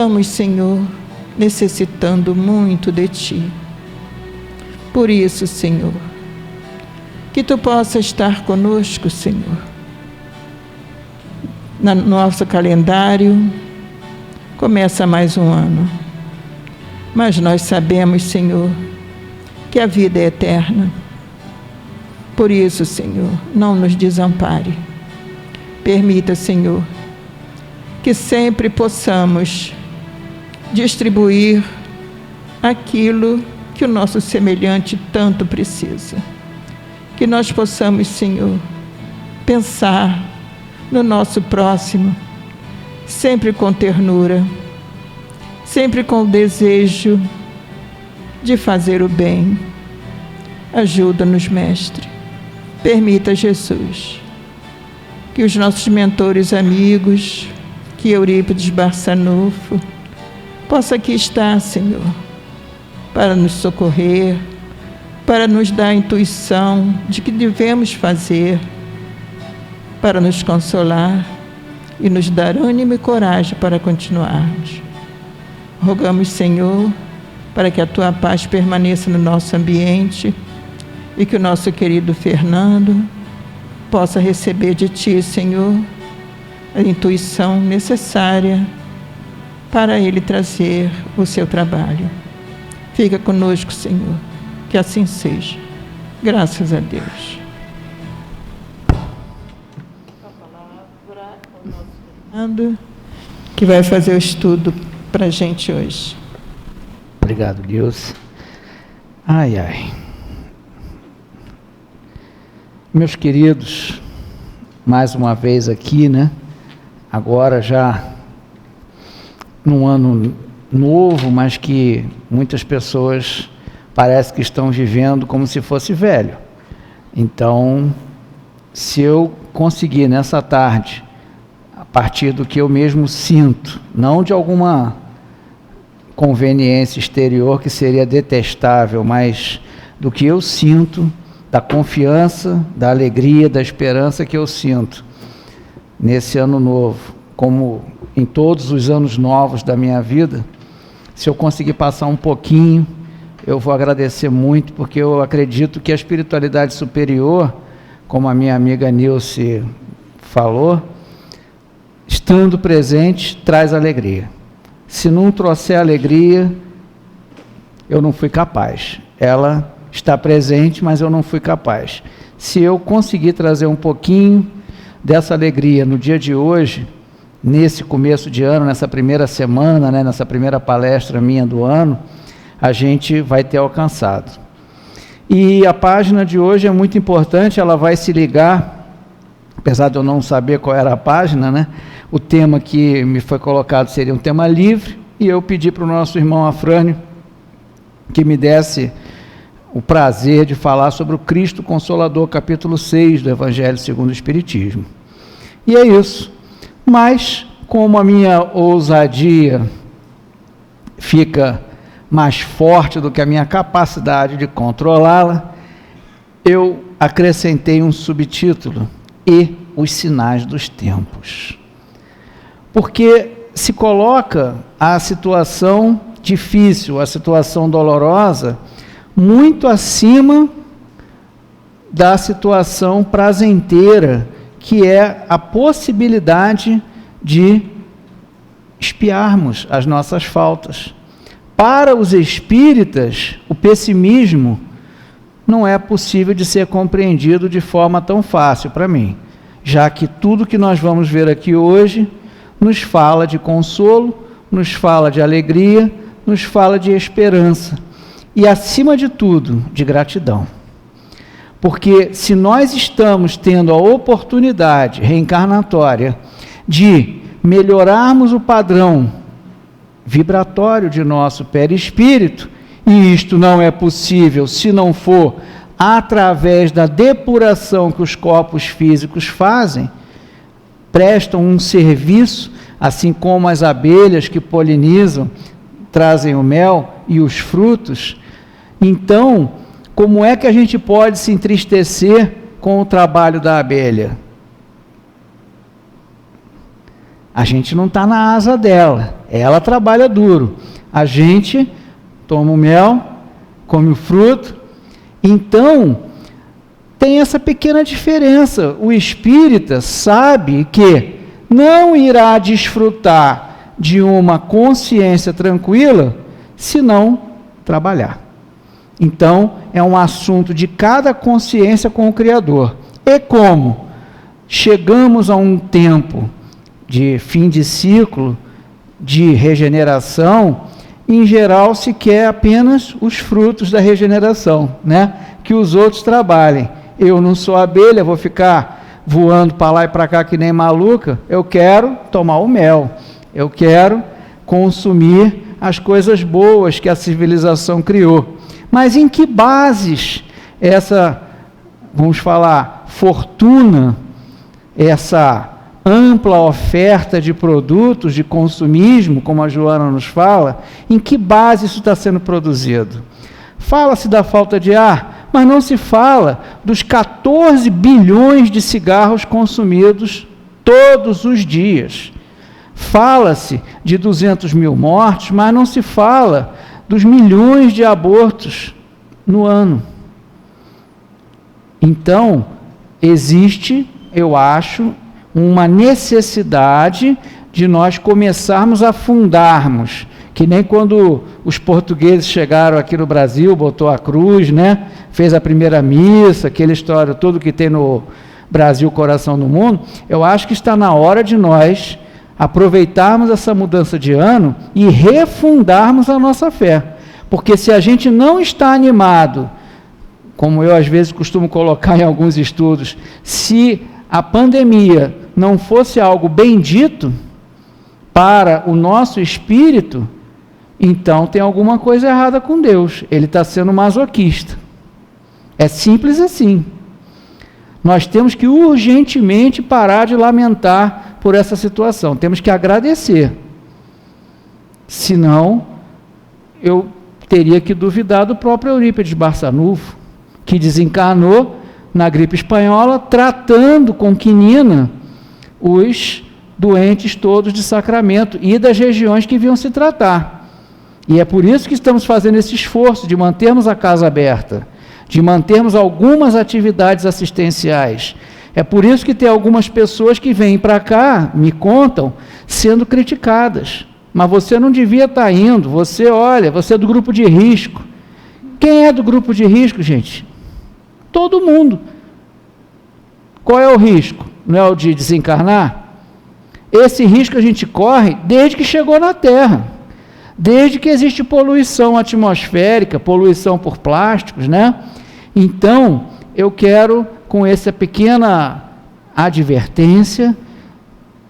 Estamos, Senhor, necessitando muito de Ti. Por isso, Senhor, que Tu possa estar conosco, Senhor. No nosso calendário, começa mais um ano. Mas nós sabemos, Senhor, que a vida é eterna. Por isso, Senhor, não nos desampare. Permita, Senhor, que sempre possamos distribuir aquilo que o nosso semelhante tanto precisa. Que nós possamos, Senhor, pensar no nosso próximo, sempre com ternura, sempre com o desejo de fazer o bem. Ajuda-nos, Mestre. Permita, Jesus, que os nossos mentores amigos, que Eurípides Barçanufo, possa aqui estar, Senhor, para nos socorrer, para nos dar a intuição de que devemos fazer, para nos consolar e nos dar ânimo e coragem para continuarmos. Rogamos, Senhor, para que a Tua paz permaneça no nosso ambiente e que o nosso querido Fernando possa receber de Ti, Senhor, a intuição necessária para ele trazer o seu trabalho. Fica conosco, Senhor, que assim seja. Graças a Deus. A palavra ao nosso Fernando, que vai fazer o estudo para a gente hoje. Obrigado, Deus. Ai, ai. Meus queridos, mais uma vez aqui, né? Agora já num ano novo, mas que muitas pessoas parece que estão vivendo como se fosse velho. Então, se eu conseguir nessa tarde, a partir do que eu mesmo sinto, não de alguma conveniência exterior que seria detestável, mas do que eu sinto, da confiança, da alegria, da esperança que eu sinto nesse ano novo, como em todos os anos novos da minha vida, se eu conseguir passar um pouquinho, eu vou agradecer muito, porque eu acredito que a espiritualidade superior, como a minha amiga Nilce falou, estando presente, traz alegria. Se não trouxer alegria, eu não fui capaz. Ela está presente, mas eu não fui capaz. Se eu conseguir trazer um pouquinho dessa alegria no dia de hoje, nesse começo de ano, nessa primeira semana, né, nessa primeira palestra minha do ano, a gente vai ter alcançado. E a página de hoje é muito importante, ela vai se ligar, apesar de eu não saber qual era a página, né, o tema que me foi colocado seria um tema livre, e eu pedi para o nosso irmão Afrânio que me desse o prazer de falar sobre o Cristo Consolador, capítulo 6 do Evangelho segundo o Espiritismo. E é isso. Mas, como a minha ousadia fica mais forte do que a minha capacidade de controlá-la, eu acrescentei um subtítulo: E os sinais dos tempos. Porque se coloca a situação difícil, a situação dolorosa, muito acima da situação prazenteira, que é a possibilidade de expiarmos as nossas faltas. Para os espíritas, o pessimismo não é possível de ser compreendido de forma tão fácil para mim, já que tudo que nós vamos ver aqui hoje nos fala de consolo, nos fala de alegria, nos fala de esperança e, acima de tudo, de gratidão. Porque se nós estamos tendo a oportunidade reencarnatória de melhorarmos o padrão vibratório de nosso perispírito, e isto não é possível se não for através da depuração que os corpos físicos fazem, prestam um serviço, assim como as abelhas que polinizam, trazem o mel e os frutos. Então, como é que a gente pode se entristecer com o trabalho da abelha? A gente não está na asa dela, ela trabalha duro. A gente toma o mel, come o fruto. Então, tem essa pequena diferença. O espírita sabe que não irá desfrutar de uma consciência tranquila se não trabalhar. Então, é um assunto de cada consciência com o Criador. E como chegamos a um tempo de fim de ciclo, de regeneração, em geral se quer apenas os frutos da regeneração, né? Que os outros trabalhem. Eu não sou abelha, vou ficar voando para lá e para cá que nem maluca. Eu quero tomar o mel, eu quero consumir as coisas boas que a civilização criou. Mas em que bases essa, vamos falar, fortuna, essa ampla oferta de produtos de consumismo, como a Joana nos fala, em que base isso está sendo produzido? Fala-se da falta de ar, mas não se fala dos 14 bilhões de cigarros consumidos todos os dias. Fala-se de 200 mil mortes, mas não se fala dos milhões de abortos no ano. Então, existe, eu acho, uma necessidade de nós começarmos a fundarmos, que nem quando os portugueses chegaram aqui no Brasil, botou a cruz, né? Fez a primeira missa, aquela história, tudo que tem no Brasil, coração do mundo. Eu acho que está na hora de nós aproveitarmos essa mudança de ano e refundarmos a nossa fé, porque se a gente não está animado, como eu às vezes costumo colocar em alguns estudos, se a pandemia não fosse algo bendito para o nosso espírito, então tem alguma coisa errada com Deus, ele está sendo masoquista. É simples assim. Nós temos que urgentemente parar de lamentar por essa situação, temos que agradecer, senão eu teria que duvidar do próprio Eurípides Barçanufo, que desencarnou na gripe espanhola, tratando com quinina os doentes todos de Sacramento e das regiões que vinham se tratar. E é por isso que estamos fazendo esse esforço de mantermos a casa aberta, de mantermos algumas atividades assistenciais. É por isso que tem algumas pessoas que vêm para cá, me contam, sendo criticadas. Mas você não devia estar indo, você é do grupo de risco. Quem é do grupo de risco, gente? Todo mundo. Qual é o risco? Não é o de desencarnar? Esse risco a gente corre desde que chegou na Terra, desde que existe poluição atmosférica, poluição por plásticos, né? Então, eu quero, com essa pequena advertência,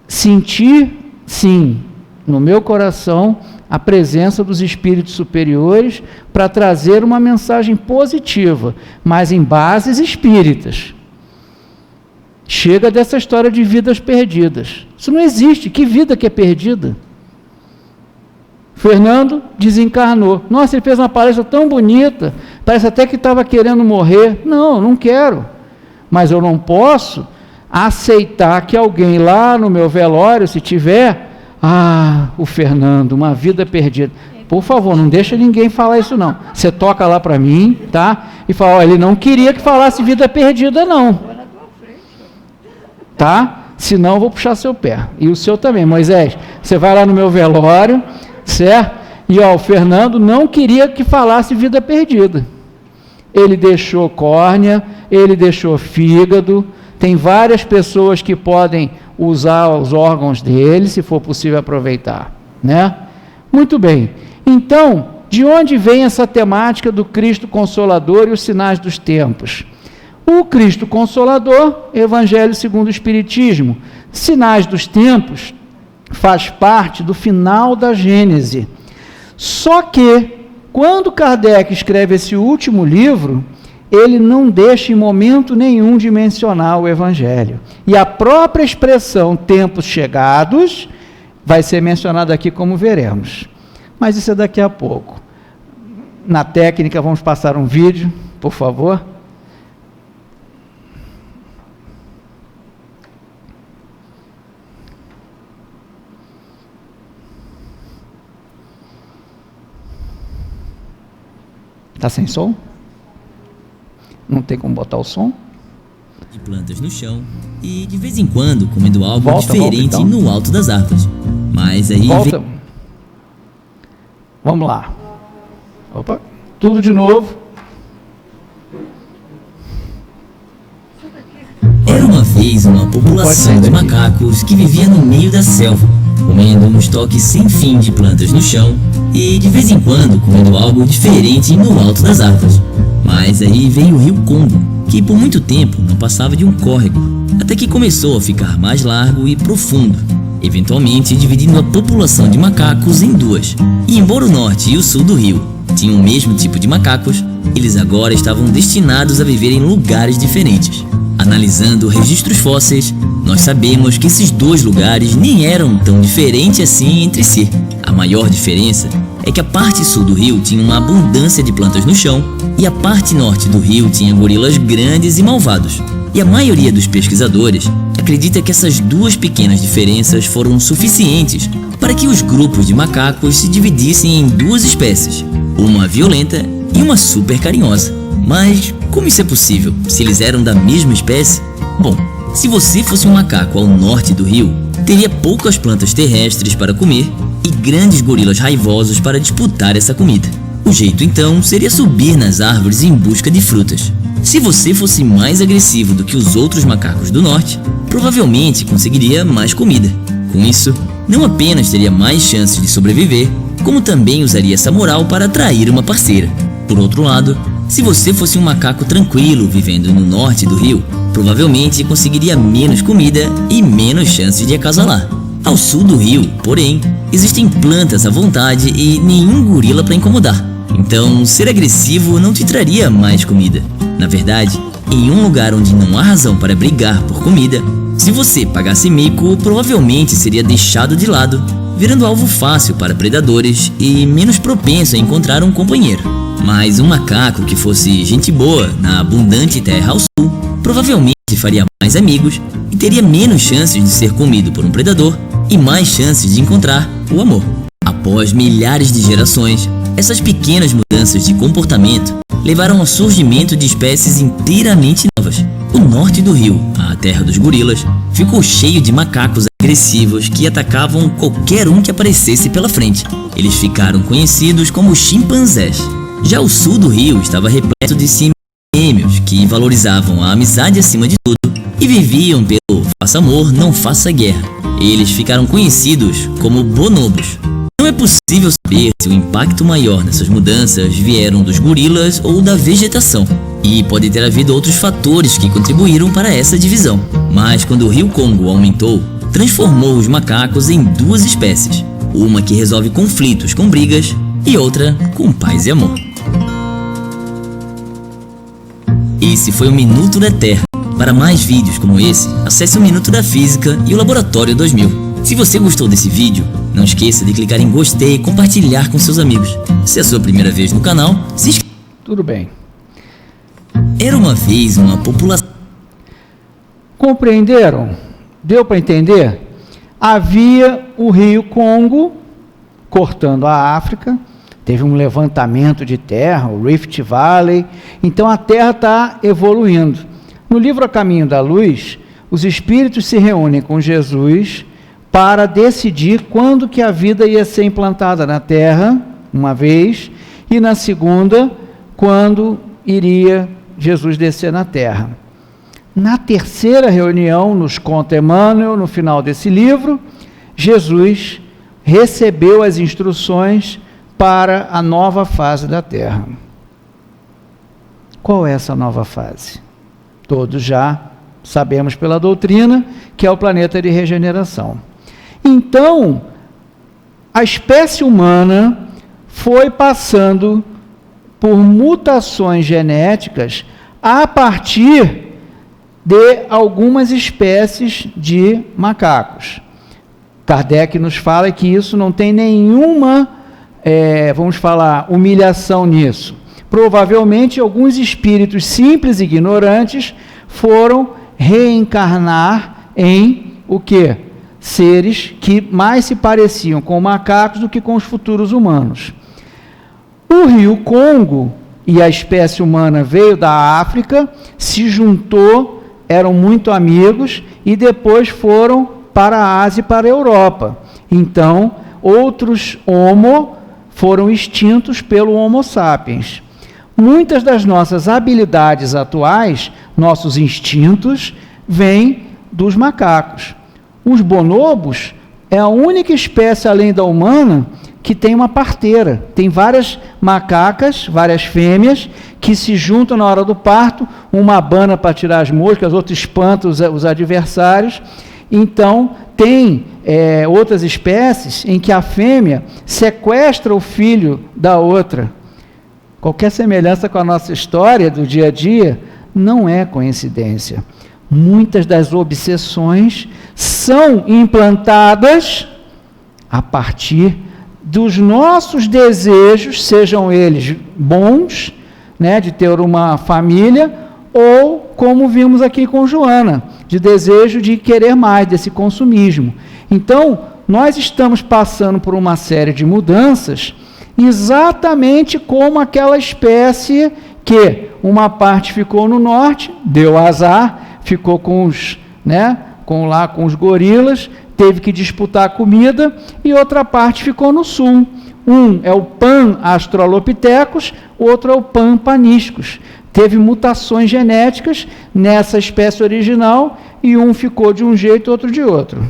sentir, sim, no meu coração, a presença dos espíritos superiores para trazer uma mensagem positiva, mas em bases espíritas. Chega dessa história de vidas perdidas. Isso não existe. Que vida que é perdida? Fernando desencarnou. Nossa, ele fez uma palestra tão bonita, parece até que estava querendo morrer. Não, não quero. Mas eu não posso aceitar que alguém lá no meu velório, se tiver, o Fernando, uma vida perdida. Por favor, não deixa ninguém falar isso não. Você toca lá para mim, tá? E fala, ele não queria que falasse vida perdida não. Tá? Senão eu vou puxar seu pé. E o seu também. Moisés, você vai lá no meu velório, certo? E o Fernando não queria que falasse vida perdida. Ele deixou córnea, ele deixou fígado, tem várias pessoas que podem usar os órgãos dele, se for possível aproveitar, né? Muito bem. Então, de onde vem essa temática do Cristo Consolador e os sinais dos tempos? O Cristo Consolador, Evangelho segundo o Espiritismo, sinais dos tempos, faz parte do final da Gênese. Só que, quando Kardec escreve esse último livro, ele não deixa em momento nenhum de mencionar o Evangelho. E a própria expressão tempos chegados vai ser mencionada aqui, como veremos. Mas isso é daqui a pouco. Na técnica, vamos passar um vídeo, por favor. Tá sem som? Não tem como botar o som? De plantas no chão e de vez em quando comendo algo Volta, diferente então. no alto das árvores. Mas aí Volta. Vamos lá. Opa, tudo de novo. Era uma vez uma população de macacos que vivia no meio da selva, comendo um estoque sem fim de plantas no chão e de vez em quando comendo algo diferente no alto das árvores. Mas aí veio o rio Congo, que por muito tempo não passava de um córrego, até que começou a ficar mais largo e profundo, eventualmente dividindo a população de macacos em duas. E embora o norte e o sul do rio tinham o mesmo tipo de macacos, eles agora estavam destinados a viver em lugares diferentes. Analisando registros fósseis, nós sabemos que esses dois lugares nem eram tão diferentes assim entre si. A maior diferença é que a parte sul do rio tinha uma abundância de plantas no chão e a parte norte do rio tinha gorilas grandes e malvados. E a maioria dos pesquisadores acredita que essas duas pequenas diferenças foram suficientes para que os grupos de macacos se dividissem em duas espécies, uma violenta e uma super carinhosa. Mas como isso é possível, se eles eram da mesma espécie? Bom, se você fosse um macaco ao norte do rio, teria poucas plantas terrestres para comer e grandes gorilas raivosos para disputar essa comida. O jeito então seria subir nas árvores em busca de frutas. Se você fosse mais agressivo do que os outros macacos do norte, provavelmente conseguiria mais comida. Com isso, não apenas teria mais chances de sobreviver, como também usaria essa moral para atrair uma parceira. Por outro lado, se você fosse um macaco tranquilo vivendo no norte do rio, provavelmente conseguiria menos comida e menos chances de acasalar. Ao sul do rio, porém, existem plantas à vontade e nenhum gorila para incomodar. Então, ser agressivo não te traria mais comida. Na verdade, em um lugar onde não há razão para brigar por comida, se você pagasse mico, provavelmente seria deixado de lado, virando alvo fácil para predadores e menos propenso a encontrar um companheiro. Mas um macaco que fosse gente boa na abundante terra ao sul, provavelmente faria mais amigos e teria menos chances de ser comido por um predador e mais chances de encontrar o amor. Após milhares de gerações, essas pequenas mudanças de comportamento levaram ao surgimento de espécies inteiramente novas. O norte do rio, a terra dos gorilas, ficou cheio de macacos agressivos que atacavam qualquer um que aparecesse pela frente. Eles ficaram conhecidos como chimpanzés. Já o sul do rio estava repleto de simiônios que valorizavam a amizade acima de tudo e viviam pelo faça amor, não faça guerra. Eles ficaram conhecidos como bonobos. Não é possível saber se o impacto maior nessas mudanças vieram dos gorilas ou da vegetação, e pode ter havido outros fatores que contribuíram para essa divisão. Mas quando o rio Congo aumentou, transformou os macacos em duas espécies, uma que resolve conflitos com brigas e outra com paz e amor. Esse foi o Minuto da Terra. Para mais vídeos como esse, acesse o Minuto da Física e o Laboratório 2000. Se você gostou desse vídeo, não esqueça de clicar em gostei e compartilhar com seus amigos. Se é a sua primeira vez no canal, se inscreva. Tudo bem. Era uma vez uma população... Compreenderam? Deu para entender? Havia o rio Congo cortando a África, teve um levantamento de terra, o Rift Valley, então a terra está evoluindo. No livro A Caminho da Luz, os espíritos se reúnem com Jesus para decidir quando que a vida ia ser implantada na terra, uma vez, e na segunda, quando iria Jesus descer na terra. Na terceira reunião, nos conta Emmanuel, no final desse livro, Jesus recebeu as instruções para a nova fase da Terra. Qual é essa nova fase? Todos já sabemos pela doutrina que é o planeta de regeneração. Então, a espécie humana foi passando por mutações genéticas a partir de algumas espécies de macacos. Kardec nos fala que isso não tem nenhuma, vamos falar, humilhação nisso. Provavelmente alguns espíritos simples e ignorantes foram reencarnar em o quê? Seres que mais se pareciam com macacos do que com os futuros humanos. O rio Congo e a espécie humana veio da África, se juntou, eram muito amigos, e depois foram para a Ásia e para a Europa. Então, outros Homo foram extintos pelo Homo sapiens. Muitas das nossas habilidades atuais, nossos instintos, vêm dos macacos. Os bonobos é a única espécie, além da humana, que tem uma parteira. Tem várias macacas, várias fêmeas, que se juntam na hora do parto, uma abana para tirar as moscas, outra espanta os adversários. Então, tem outras espécies em que a fêmea sequestra o filho da outra. Qualquer semelhança com a nossa história do dia a dia não é coincidência. Muitas das obsessões são implantadas a partir dos nossos desejos, sejam eles bons, né, de ter uma família, ou, como vimos aqui com Joana, de desejo de querer mais, desse consumismo. Então, nós estamos passando por uma série de mudanças, exatamente como aquela espécie que uma parte ficou no norte, deu azar, ficou com os, com os gorilas, teve que disputar a comida, e outra parte ficou no sul. Um é o Pan australopithecus, outro é o Pan paniscus. Teve mutações genéticas nessa espécie original, e um ficou de um jeito, outro de outro.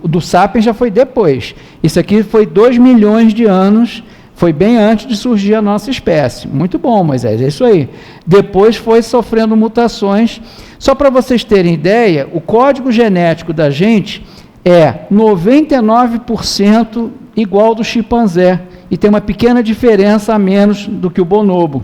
O do Sapiens já foi depois. Isso aqui foi 2 milhões de anos, foi bem antes de surgir a nossa espécie. Muito bom, Moisés, é isso aí. Depois foi sofrendo mutações. Só para vocês terem ideia, o código genético da gente é 99% igual ao do chimpanzé, e tem uma pequena diferença a menos do que o bonobo.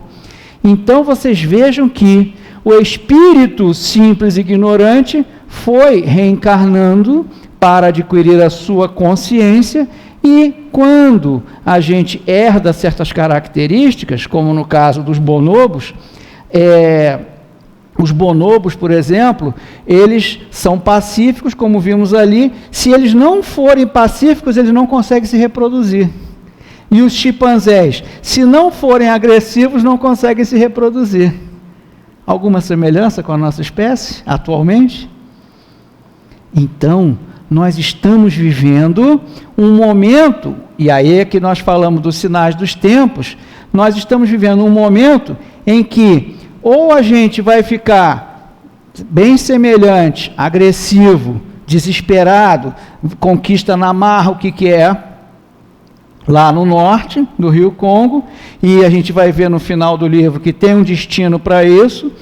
Então, vocês vejam que o espírito simples e ignorante foi reencarnando para adquirir a sua consciência, e quando a gente herda certas características, como no caso dos bonobos, os bonobos, por exemplo, eles são pacíficos, como vimos ali. Se eles não forem pacíficos, eles não conseguem se reproduzir. E os chimpanzés, se não forem agressivos, não conseguem se reproduzir. Alguma semelhança com a nossa espécie, atualmente? Então, nós estamos vivendo um momento, e aí é que nós falamos dos sinais dos tempos, nós estamos vivendo um momento em que ou a gente vai ficar bem semelhante, agressivo, desesperado, conquista na marra o que é, lá no norte do Rio Congo, e a gente vai ver no final do livro que tem um destino para isso,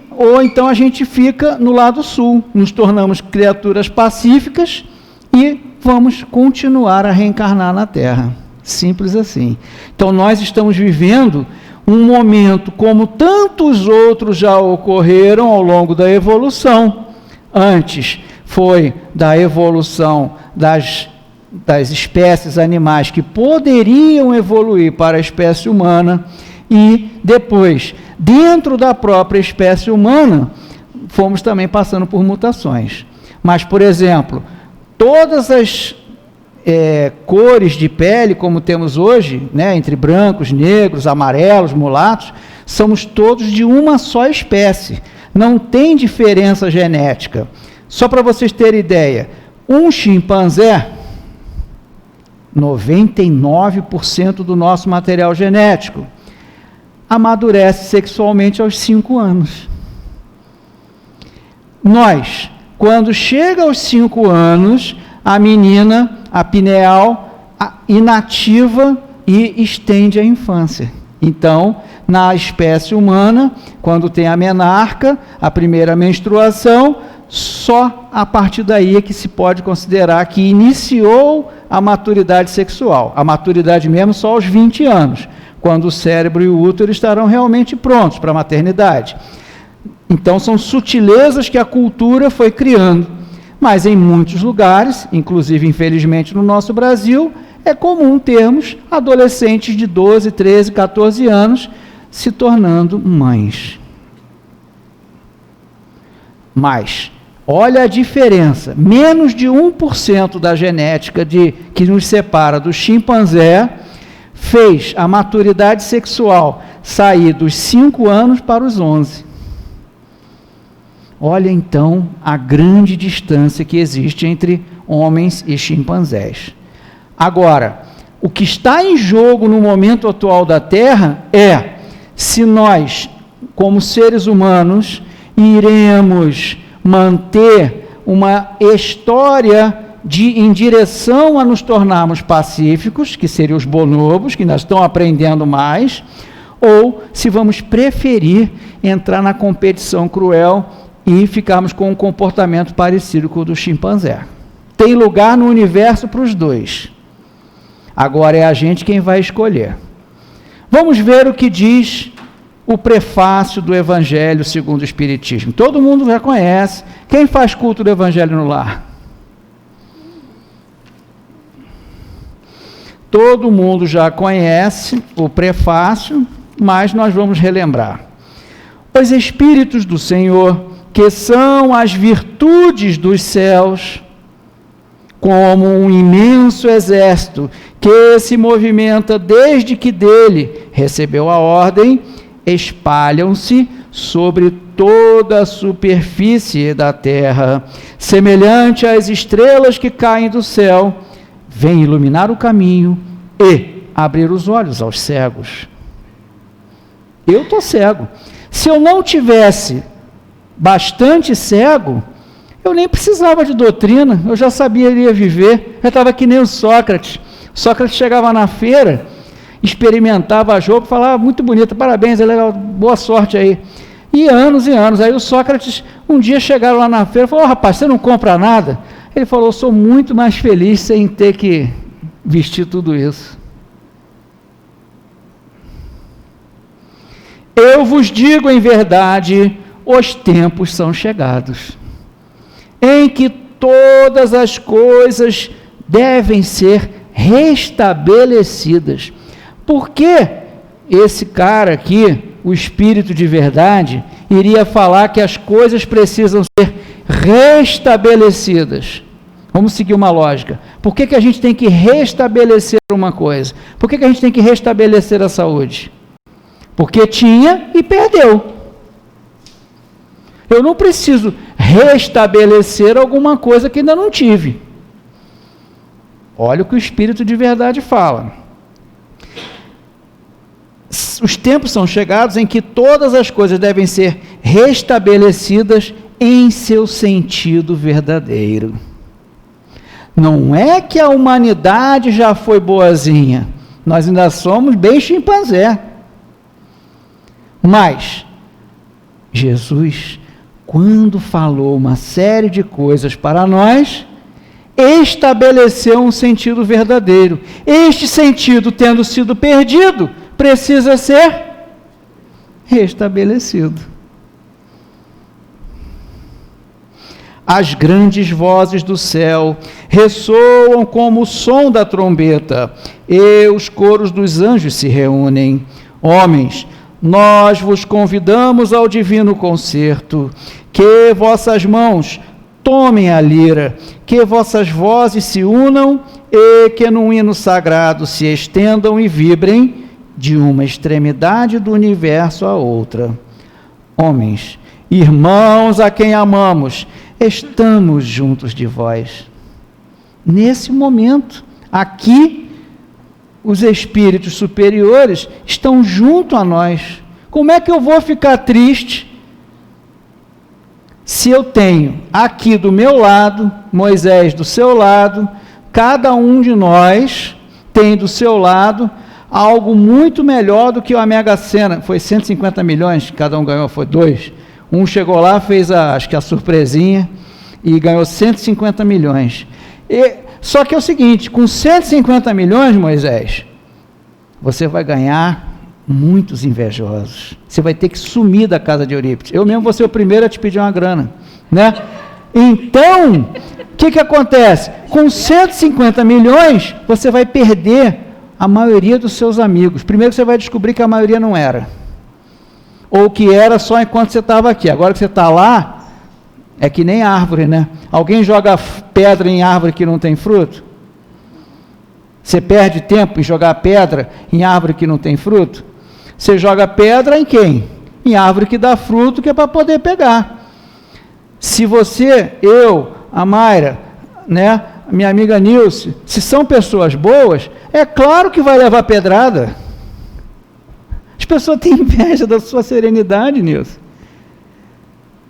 ou então a gente fica no lado sul, nos tornamos criaturas pacíficas e vamos continuar a reencarnar na Terra. Simples assim. Então nós estamos vivendo um momento como tantos outros já ocorreram ao longo da evolução. Antes foi da evolução das espécies animais que poderiam evoluir para a espécie humana, e depois, dentro da própria espécie humana, fomos também passando por mutações. Mas, por exemplo, todas as cores de pele, como temos hoje, entre brancos, negros, amarelos, mulatos, somos todos de uma só espécie. Não tem diferença genética. Só para vocês terem ideia, um chimpanzé, 99% do nosso material genético, amadurece sexualmente aos 5 anos. Nós, quando chega aos 5 anos, a menina, a pineal, inativa e estende a infância. Então, na espécie humana, quando tem a menarca, a primeira menstruação, só a partir daí é que se pode considerar que iniciou a maturidade sexual. A maturidade mesmo só aos 20 anos, quando o cérebro e o útero estarão realmente prontos para a maternidade. Então, são sutilezas que a cultura foi criando. Mas em muitos lugares, inclusive, infelizmente, no nosso Brasil, é comum termos adolescentes de 12, 13, 14 anos se tornando mães. Mas olha a diferença, menos de 1% da genética que nos separa do chimpanzé fez a maturidade sexual sair dos 5 anos para os 11. Olha então a grande distância que existe entre homens e chimpanzés. Agora, o que está em jogo no momento atual da Terra é se nós, como seres humanos, iremos manter uma história em direção a nos tornarmos pacíficos, que seriam os bonobos, que ainda estão aprendendo mais, ou se vamos preferir entrar na competição cruel e ficarmos com um comportamento parecido com o do chimpanzé. Tem lugar no universo para os dois. Agora é a gente quem vai escolher. Vamos ver o que diz o prefácio do Evangelho segundo o Espiritismo. Todo mundo já conhece. Quem faz culto do Evangelho no lar? Todo mundo já conhece o prefácio, mas nós vamos relembrar. Os Espíritos do Senhor, que são as virtudes dos céus, como um imenso exército que se movimenta desde que dele recebeu a ordem, espalham-se sobre toda a superfície da terra, semelhante às estrelas que caem do céu, vem iluminar o caminho e abrir os olhos aos cegos. Eu estou cego. Se eu não tivesse bastante cego, eu nem precisava de doutrina, eu já sabia que ia viver, eu estava que nem o Sócrates. Sócrates chegava na feira, experimentava jogo, falava, muito bonito, parabéns, é legal, boa sorte aí. E anos, aí o Sócrates, um dia chegaram lá na feira, falou, rapaz, você não compra nada? Ele falou, sou muito mais feliz sem ter que vestir tudo isso. Eu vos digo em verdade, os tempos são chegados, em que todas as coisas devem ser restabelecidas. Por que esse cara aqui, o Espírito de verdade, iria falar que as coisas precisam ser restabelecidas? Vamos seguir uma lógica. Por que a gente tem que restabelecer uma coisa? Por que a gente tem que restabelecer a saúde? Porque tinha e perdeu. Eu não preciso restabelecer alguma coisa que ainda não tive. Olha o que o Espírito de verdade fala. Os tempos são chegados em que todas as coisas devem ser restabelecidas em seu sentido verdadeiro. Não é que a humanidade já foi boazinha, nós ainda somos bem chimpanzé. Mas Jesus, quando falou uma série de coisas para nós, estabeleceu um sentido verdadeiro. Este sentido, tendo sido perdido, precisa ser restabelecido. As grandes vozes do céu ressoam como o som da trombeta, e os coros dos anjos se reúnem. Homens, nós vos convidamos ao divino concerto, que vossas mãos tomem a lira, que vossas vozes se unam e que num hino sagrado se estendam e vibrem de uma extremidade do universo à outra. Homens, irmãos a quem amamos, estamos juntos de vós. Nesse momento, aqui, os espíritos superiores estão junto a nós. Como é que eu vou ficar triste se eu tenho aqui do meu lado, Moisés do seu lado, cada um de nós tem do seu lado algo muito melhor do que a Mega Sena? Foi 150 milhões, cada um ganhou, foi 2. Um chegou lá, fez acho que a surpresinha e ganhou 150 milhões. Só que é o seguinte, com 150 milhões, Moisés, você vai ganhar muitos invejosos. Você vai ter que sumir da casa de Eurípides. Eu mesmo vou ser o primeiro a te pedir uma grana, né? Então, o que acontece? Com 150 milhões, você vai perder a maioria dos seus amigos. Primeiro você vai descobrir que a maioria não era. Ou que era só enquanto você estava aqui. Agora que você está lá, É que nem árvore, né? Alguém joga pedra em árvore que não tem fruto? Você perde tempo em jogar pedra em árvore que não tem fruto? Você joga pedra em quem? Em árvore que dá fruto, que é para poder pegar. Se você, eu, a Mayra, né, minha amiga Nilce, se são pessoas boas, é claro que vai levar pedrada. As pessoas têm inveja da sua serenidade, Nilce.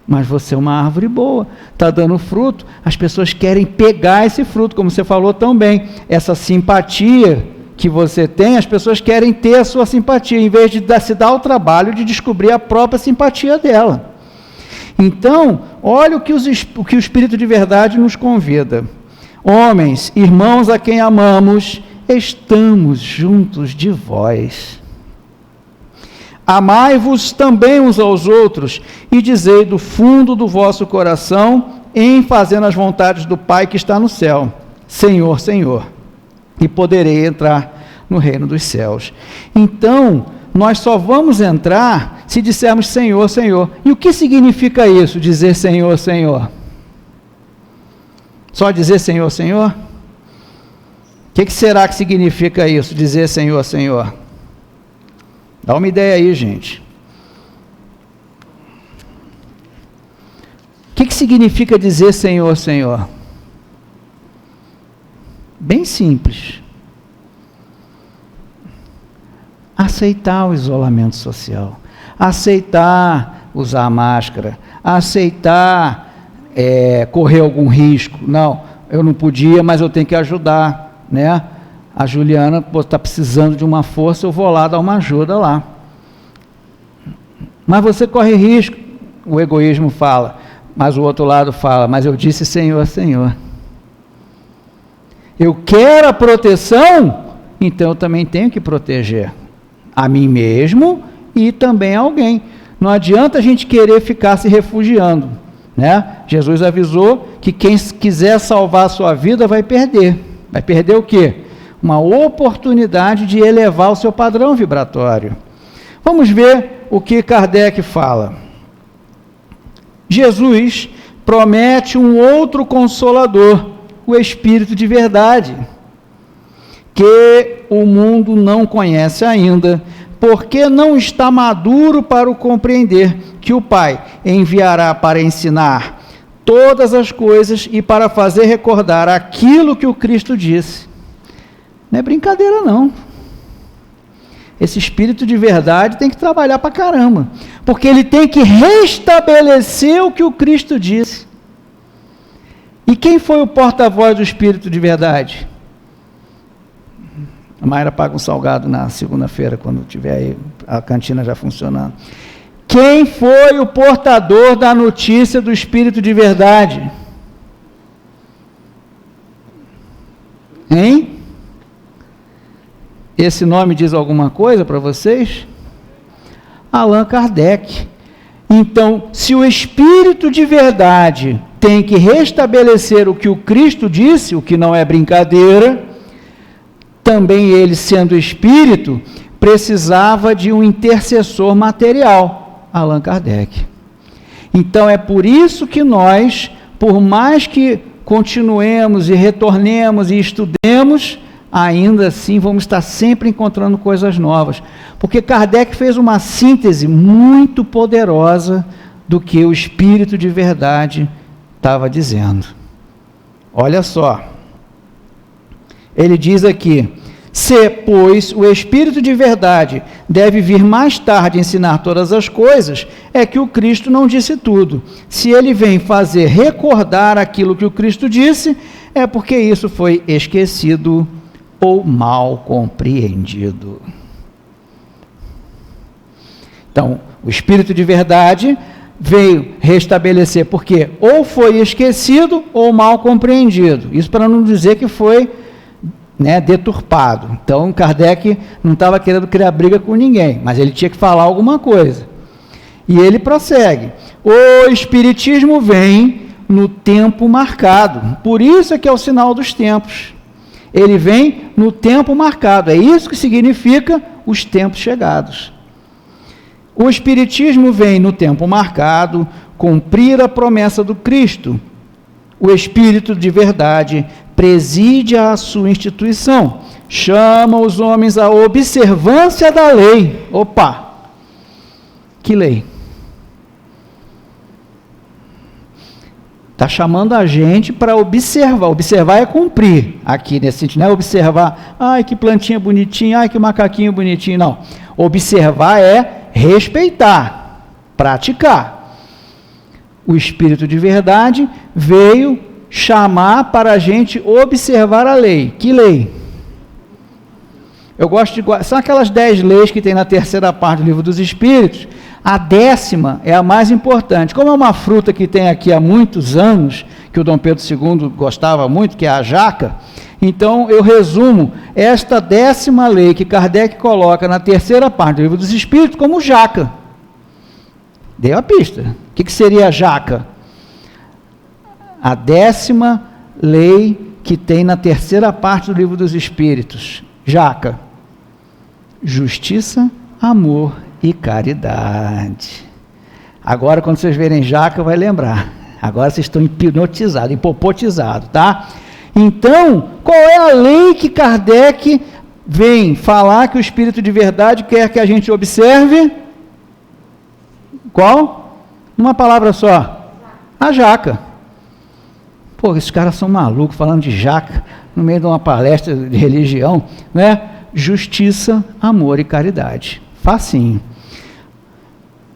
Mas você é uma árvore boa, está dando fruto, as pessoas querem pegar esse fruto, como você falou tão bem, essa simpatia que você tem, as pessoas querem ter a sua simpatia, em vez de se dar o trabalho de descobrir a própria simpatia dela. Então, olha o que o Espírito de verdade nos convida. Homens, irmãos a quem amamos, estamos juntos de vós. Amai-vos também uns aos outros, e dizei do fundo do vosso coração, em fazendo as vontades do Pai que está no céu, Senhor, Senhor, e poderei entrar no reino dos céus. Então, nós só vamos entrar se dissermos Senhor, Senhor. E o que significa isso, dizer Senhor, Senhor? Só dizer Senhor, Senhor? O que será que significa isso, dizer Senhor, Senhor? Dá uma ideia aí, gente. O que significa dizer Senhor, Senhor? Bem simples. Aceitar o isolamento social, aceitar usar máscara, aceitar correr algum risco. Não, eu não podia, mas eu tenho que ajudar, né? A Juliana está precisando de uma força, eu vou lá dar uma ajuda lá. Mas você corre risco, o egoísmo fala, mas o outro lado fala, mas eu disse Senhor, Senhor. Eu quero a proteção, então eu também tenho que proteger a mim mesmo e também alguém. Não adianta a gente querer ficar se refugiando, né? Jesus avisou que quem quiser salvar a sua vida vai perder. Vai perder o quê? Uma oportunidade de elevar o seu padrão vibratório. Vamos ver o que Kardec fala. Jesus promete um outro consolador, o Espírito de verdade, que o mundo não conhece ainda, porque não está maduro para o compreender, que o Pai enviará para ensinar todas as coisas e para fazer recordar aquilo que o Cristo disse. Não é brincadeira, não. Esse Espírito de verdade tem que trabalhar para caramba, porque ele tem que restabelecer o que o Cristo disse. E quem foi o porta-voz do Espírito de verdade? A Mayra paga um salgado na segunda-feira, quando tiver aí a cantina já funcionando. Quem foi o portador da notícia do Espírito de verdade? Hein? Esse nome diz alguma coisa para vocês? Allan Kardec. Então, se o Espírito de verdade tem que restabelecer o que o Cristo disse, o que não é brincadeira, também ele, sendo Espírito, precisava de um intercessor material, Allan Kardec. Então, é por isso que nós, por mais que continuemos e retornemos e estudemos, ainda assim vamos estar sempre encontrando coisas novas, porque Kardec fez uma síntese muito poderosa do que o Espírito de verdade estava dizendo. Olha só, ele diz aqui: se, pois, o Espírito de verdade deve vir mais tarde ensinar todas as coisas, é que o Cristo não disse tudo. Se ele vem fazer recordar aquilo que o Cristo disse, é porque isso foi esquecido ou mal compreendido. Então, o Espírito de verdade veio restabelecer, porque ou foi esquecido ou mal compreendido. Isso para não dizer que foi, né, deturpado. Então, Kardec não estava querendo criar briga com ninguém, mas ele tinha que falar alguma coisa. E ele prossegue: o Espiritismo vem no tempo marcado, por isso é que é o sinal dos tempos. Ele vem no tempo marcado, é isso que significa os tempos chegados. O Espiritismo vem no tempo marcado, cumprir a promessa do Cristo. O Espírito de verdade preside a sua instituição, chama os homens à observância da lei. Opa! Que lei? Está chamando a gente para observar. Observar é cumprir. Aqui nesse sentido, não é observar, ai que plantinha bonitinha, ai que macaquinho bonitinho, não. Observar é respeitar, praticar. O Espírito de verdade veio chamar para a gente observar a lei. Que lei? Eu gosto de... São aquelas 10 leis que tem na terceira parte do Livro dos Espíritos. A 10ª é a mais importante. Como é uma fruta que tem aqui há muitos anos, que o Dom Pedro II gostava muito, que é a jaca, então eu resumo esta 10ª lei que Kardec coloca na terceira parte do Livro dos Espíritos como jaca. Deu a pista. O que seria a jaca? A 10ª lei que tem na terceira parte do Livro dos Espíritos. Jaca. Justiça, amor e caridade. Agora, quando vocês verem jaca, vai lembrar. Agora vocês estão hipnotizados, hipopotizados, tá? Então, qual é a lei que Kardec vem falar que o Espírito de verdade quer que a gente observe? Qual? Uma palavra só. A jaca. Pô, esses caras são malucos falando de jaca no meio de uma palestra de religião, né? Justiça, amor e caridade. Facinho.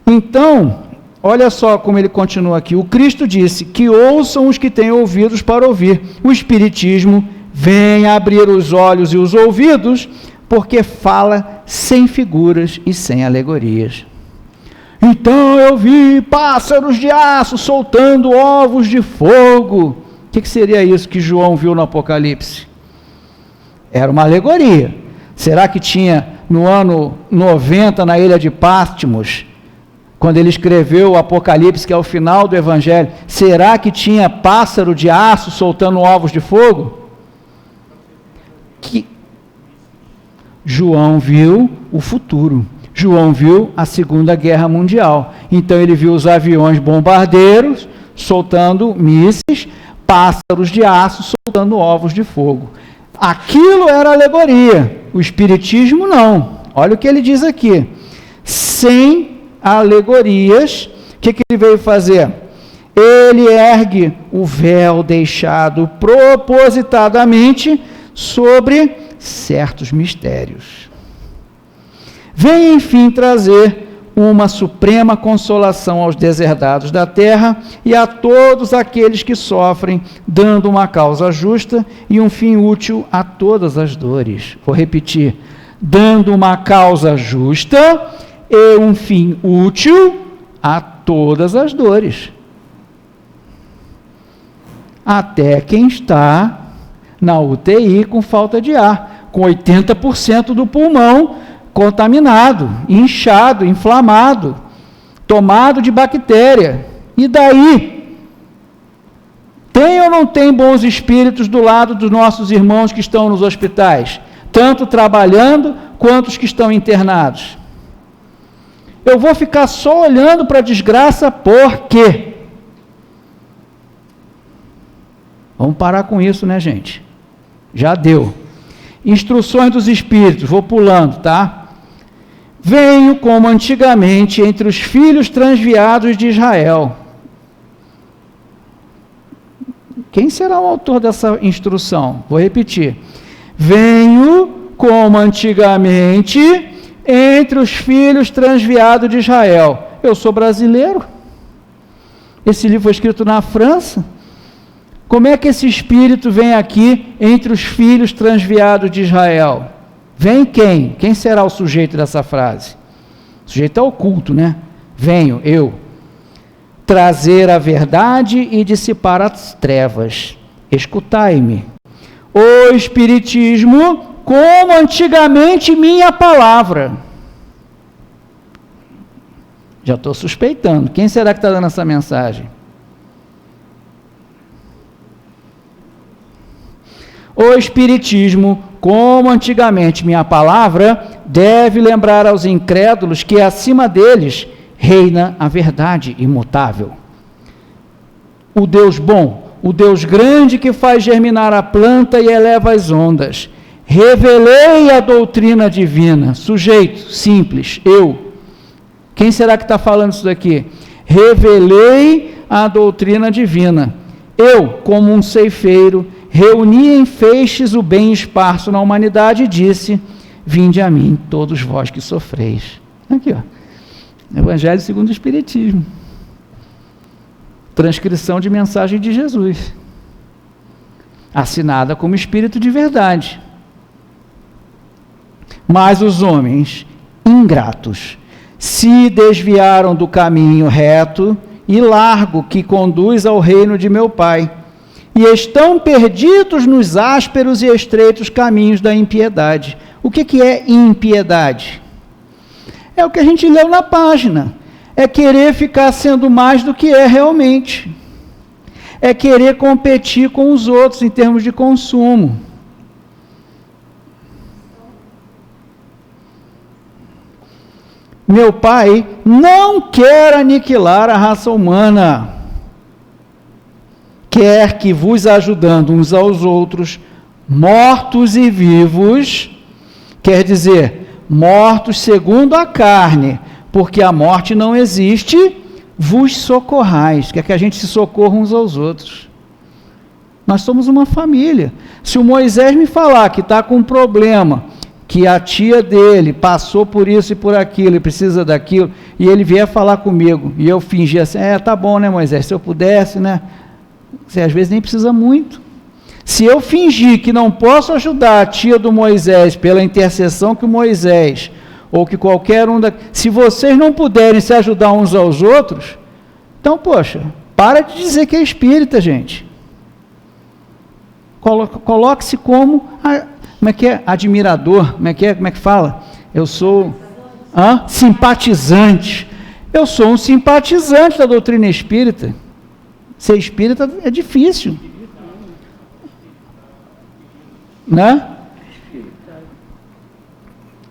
Então, olha só como ele continua aqui. O Cristo disse que ouçam os que têm ouvidos para ouvir. O Espiritismo vem abrir os olhos e os ouvidos, porque fala sem figuras e sem alegorias. Então eu vi pássaros de aço soltando ovos de fogo. O que seria isso que João viu no Apocalipse? Era uma alegoria. Será que tinha no ano 90 na ilha de Patmos, quando ele escreveu o Apocalipse, que é o final do Evangelho, será que tinha pássaro de aço soltando ovos de fogo? Que João viu o futuro. João viu a Segunda Guerra Mundial. Então ele viu os aviões bombardeiros soltando mísseis, pássaros de aço soltando ovos de fogo. Aquilo era alegoria. O Espiritismo não. Olha o que ele diz aqui. Sem alegorias, o que ele veio fazer? Ele ergue o véu deixado propositadamente sobre certos mistérios. Vem, enfim, trazer uma suprema consolação aos deserdados da terra e a todos aqueles que sofrem, dando uma causa justa e um fim útil a todas as dores. Vou repetir. Dando uma causa justa e um fim útil a todas as dores. Até quem está na UTI com falta de ar, com 80% do pulmão contaminado, inchado, inflamado, tomado de bactéria. E daí? Tem ou não tem bons espíritos do lado dos nossos irmãos que estão nos hospitais? Tanto trabalhando, quanto os que estão internados. Eu vou ficar só olhando para a desgraça, por quê? Vamos parar com isso, né, gente? Já deu. Instruções dos Espíritos, vou pulando, tá? Venho como antigamente entre os filhos transviados de Israel. Quem será o autor dessa instrução? Vou repetir. Venho como antigamente entre os filhos transviados de Israel. Eu sou brasileiro. Esse livro foi escrito na França. Como é que esse espírito vem aqui entre os filhos transviados de Israel? Vem quem? Quem será o sujeito dessa frase? O sujeito é oculto, né? Venho, eu. Trazer a verdade e dissipar as trevas. Escutai-me. O Espiritismo, como antigamente minha palavra. Já estou suspeitando. Quem será que está dando essa mensagem? O Espiritismo, como antigamente minha palavra, deve lembrar aos incrédulos que acima deles reina a verdade imutável. o Deus bom, o Deus grande que faz germinar a planta e eleva as ondas. Revelei a doutrina divina. Sujeito, simples, eu. Quem será que está falando isso daqui? Revelei a doutrina divina. Eu, como um ceifeiro, reuni em feixes o bem esparso na humanidade e disse: vinde a mim, todos vós que sofreis. Aqui, ó. Evangelho segundo o Espiritismo. Transcrição de mensagem de Jesus. Assinada como Espírito de verdade. Mas os homens ingratos se desviaram do caminho reto e largo que conduz ao reino de meu Pai, e estão perdidos nos ásperos e estreitos caminhos da impiedade. O que é impiedade? É o que a gente leu na página. É querer ficar sendo mais do que é realmente. É querer competir com os outros em termos de consumo. Meu Pai não quer aniquilar a raça humana. Quer que vos ajudando uns aos outros, mortos e vivos, quer dizer, mortos segundo a carne, porque a morte não existe, vos socorrais, quer que a gente se socorra uns aos outros. Nós somos uma família. Se o Moisés me falar que está com um problema, que a tia dele passou por isso e por aquilo, e precisa daquilo, e ele vier falar comigo, e eu fingir assim, tá bom, né, Moisés, se eu pudesse, né, você às vezes nem precisa muito. Se eu fingir que não posso ajudar a tia do Moisés, pela intercessão que o Moisés, ou que qualquer um, se vocês não puderem se ajudar uns aos outros, então, poxa, para de dizer que é espírita, gente. Coloque-se como... Como é que é? Admirador, como é que fala? Eu sou simpatizante. Eu sou um simpatizante da doutrina espírita. Ser espírita é difícil. Né?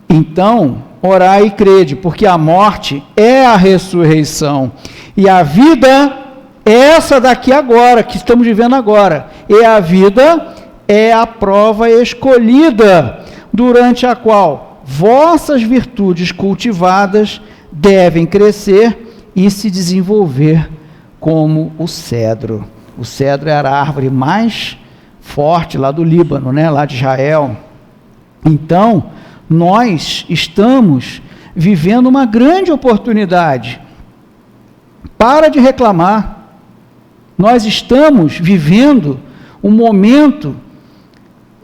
Então, orai e crede, porque a morte é a ressurreição. E a vida é essa daqui agora, que estamos vivendo agora. E a vida é a prova escolhida, durante a qual vossas virtudes cultivadas devem crescer e se desenvolver como o cedro. O cedro era a árvore mais forte lá do Líbano, né? Lá de Israel. Então, nós estamos vivendo uma grande oportunidade. Para de reclamar. Nós estamos vivendo um momento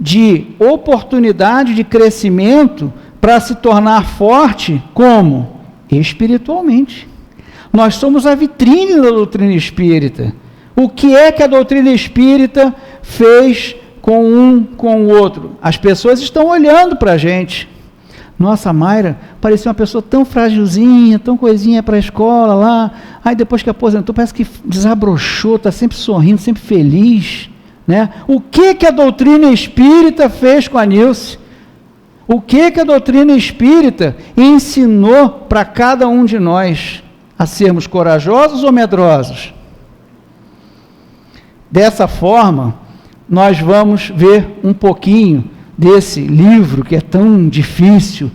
de oportunidade de crescimento para se tornar forte, como? Espiritualmente. Nós somos a vitrine da doutrina espírita. O que é que a doutrina espírita fez com um, com o outro? As pessoas estão olhando para a gente. Nossa, a Mayra parecia uma pessoa tão fragilzinha, tão coisinha para a escola lá, aí depois que aposentou parece que desabrochou, está sempre sorrindo, sempre feliz. Né? O que a doutrina espírita fez com a Nilce? O que a doutrina espírita ensinou para cada um de nós? A sermos corajosos ou medrosos? Dessa forma, nós vamos ver um pouquinho desse livro que é tão difícil.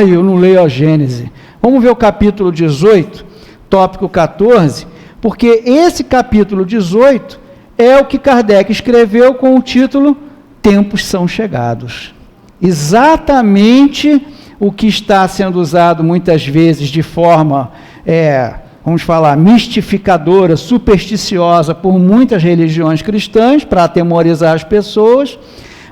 Eu não leio a Gênese. Vamos ver o capítulo 18, tópico 14, porque esse capítulo 18 é o que Kardec escreveu com o título Tempos são chegados. Exatamente o que está sendo usado muitas vezes de forma, vamos falar, mistificadora, supersticiosa por muitas religiões cristãs para atemorizar as pessoas,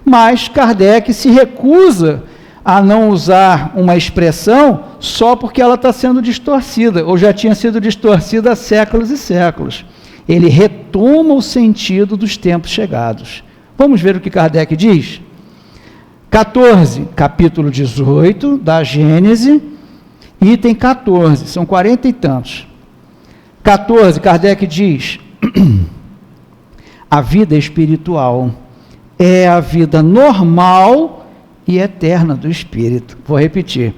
mas Kardec se recusa a não usar uma expressão só porque ela está sendo distorcida, ou já tinha sido distorcida há séculos e séculos. Ele retoma o sentido dos tempos chegados. Vamos ver o que Kardec diz? 14, capítulo 18 da Gênese, item 14, são 40 e tantos. 14, Kardec diz: a vida espiritual é a vida normal e eterna do espírito. Vou repetir.